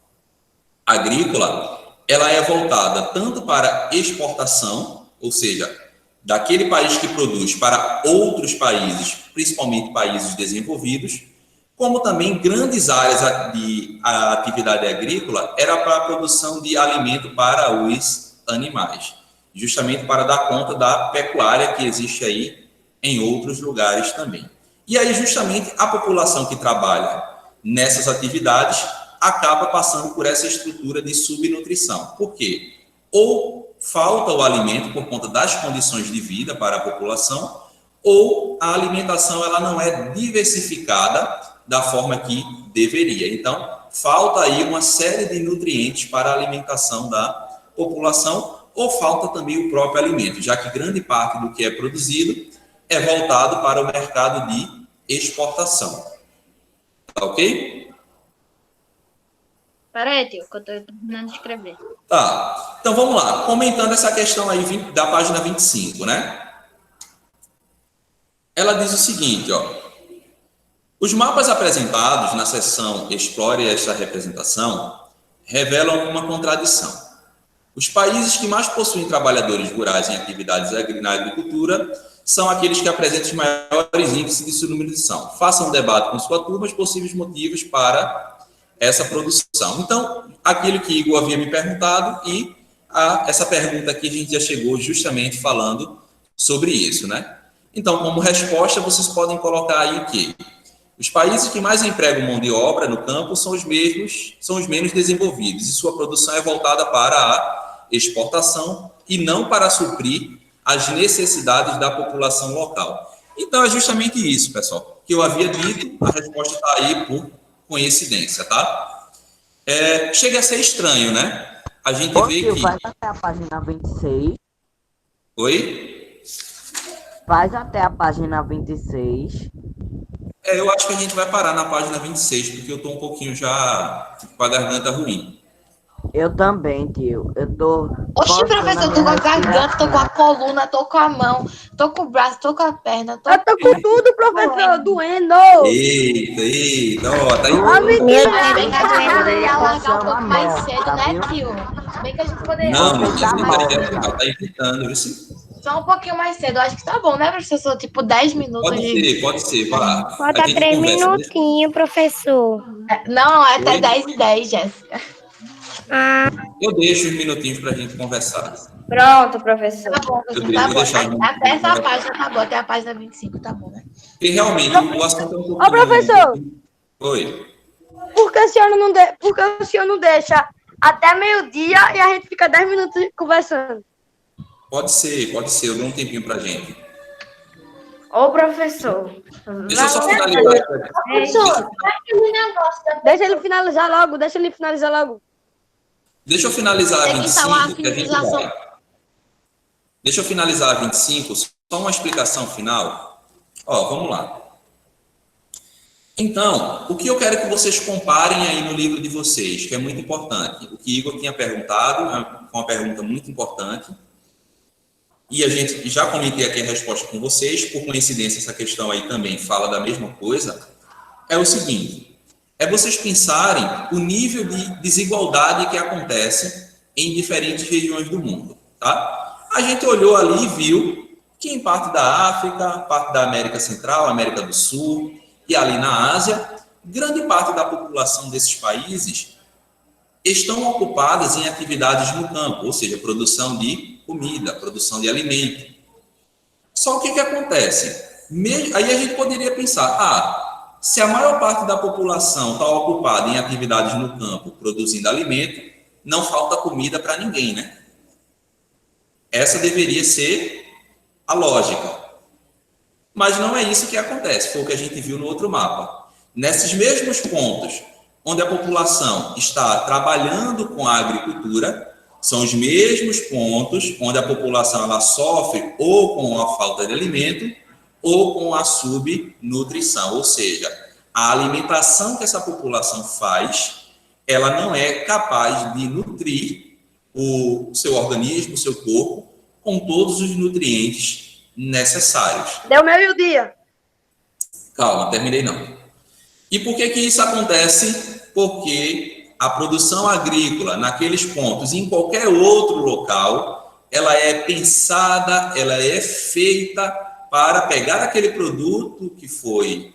agrícola, ela é voltada tanto para exportação, ou seja, daquele país que produz para outros países, principalmente países desenvolvidos, como também grandes áreas de atividade agrícola era para a produção de alimento para os animais, justamente para dar conta da pecuária que existe aí em outros lugares também. E aí, justamente, a população que trabalha nessas atividades acaba passando por essa estrutura de subnutrição. Por quê? Ou falta o alimento por conta das condições de vida para a população, ou a alimentação ela não é diversificada da forma que deveria. Então, falta aí uma série de nutrientes para a alimentação da população, ou falta também o próprio alimento, já que grande parte do que é produzido é voltado para o mercado de exportação. Tá ok? Peraí, tio, que eu tô terminando de escrever. Tá. Então, vamos lá. Comentando essa questão aí da página 25, né? Ela diz o seguinte, ó. Os mapas apresentados na seção Explore esta representação revelam uma contradição. Os países que mais possuem trabalhadores rurais em atividades na agricultura são aqueles que apresentam os maiores índices de subnutrição. Façam um debate com sua turma os possíveis motivos para essa produção. Então, aquilo que Igor havia me perguntado e essa pergunta aqui a gente já chegou justamente falando sobre isso, né? Então, como resposta, vocês podem colocar aí o quê? Os países que mais empregam mão de obra no campo são os menos desenvolvidos, e sua produção é voltada para a exportação e não para suprir as necessidades da população local. Então, é justamente isso, pessoal, que eu havia dito, a resposta está aí por coincidência, tá? Chega a ser estranho, né? A gente vê que... Vai até a página 26. Oi? Vai até a página 26. Eu acho que a gente vai parar na página 26, porque eu estou um pouquinho já com a garganta ruim. Eu também, tio. Eu tô... Oxi, professor, tô com a garganta, tô com a coluna, tô com a mão, tô com o braço, tô com a perna. Eu tô com tudo, professor, doendo. Eita, ó, tá aí. Bem que a gente poderia largar um pouco mais cedo, né, tio? Bem que a gente poderia... Não, tá evitando, viu? Só um pouquinho mais cedo, acho que tá bom, né, professor? Tipo, 10 minutos. Pode ser, vai lá. Falta 3 minutinhos, professor. Não, é até 10h10, Jéssica. Eu deixo uns minutinhos pra gente conversar. Pronto, professor. Tá bom, professor, tá bom. Até essa página tá bom, até a página 25 tá bom, né? E realmente, o assunto é um pouco... Ô, professor. Oi. Por que o senhor não deixa até meio-dia e a gente fica 10 minutos conversando? Pode ser, eu dou um tempinho pra gente. Ô, professor. Deixa eu só vai lá. finalizar. Professor, aquele negócio da Deixa ele finalizar logo, deixa ele finalizar logo. Deixa eu finalizar a Tem que falar 25, que a gente finalização. vai. Deixa eu finalizar a 25, só uma explicação final. Ó, vamos lá. Então, o que eu quero que vocês comparem aí no livro de vocês, que é muito importante. O que Igor tinha perguntado, foi uma pergunta muito importante. E a gente já comentei aqui a resposta com vocês, por coincidência essa questão aí também fala da mesma coisa. É o seguinte, é vocês pensarem o nível de desigualdade que acontece em diferentes regiões do mundo, tá? A gente olhou ali e viu que em parte da África, parte da América Central, América do Sul e ali na Ásia, grande parte da população desses países estão ocupadas em atividades no campo, ou seja, produção de comida, produção de alimento. Só o que acontece? Aí a gente poderia pensar, se a maior parte da população está ocupada em atividades no campo, produzindo alimento, não falta comida para ninguém, né? Essa deveria ser a lógica. Mas não é isso que acontece, foi o que a gente viu no outro mapa. Nesses mesmos pontos, onde a população está trabalhando com a agricultura, são os mesmos pontos onde a população ela sofre ou com a falta de alimento ou com a subnutrição, ou seja, a alimentação que essa população faz, ela não é capaz de nutrir o seu organismo, o seu corpo, com todos os nutrientes necessários. Deu meio-dia. Calma, terminei não. E por que isso acontece? Porque a produção agrícola naqueles pontos, em qualquer outro local, ela é pensada, ela é feita para pegar aquele produto que foi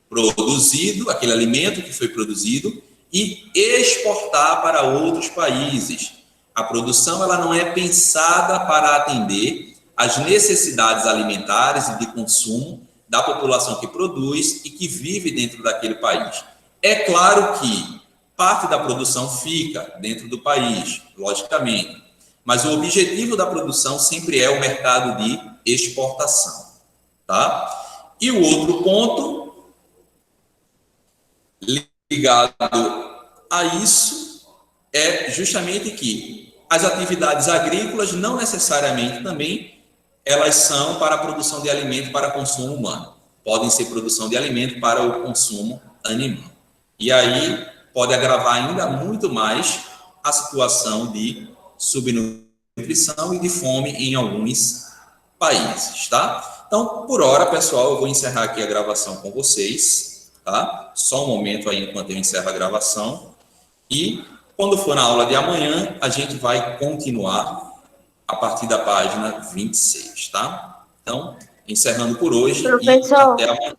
produzido, aquele alimento que foi produzido, e exportar para outros países. A produção ela não é pensada para atender às necessidades alimentares e de consumo da população que produz e que vive dentro daquele país. É claro que parte da produção fica dentro do país, logicamente, mas o objetivo da produção sempre é o mercado de exportação, tá? E o outro ponto ligado a isso é justamente que as atividades agrícolas não necessariamente também elas são para a produção de alimento para consumo humano. Podem ser produção de alimento para o consumo animal. E aí pode agravar ainda muito mais a situação de subnutrição e de fome em alguns países, tá? Então, por hora, pessoal, eu vou encerrar aqui a gravação com vocês, tá? Só um momento aí enquanto eu encerro a gravação. E quando for na aula de amanhã, a gente vai continuar a partir da página 26, tá? Então, encerrando por hoje Professor. e até amanhã.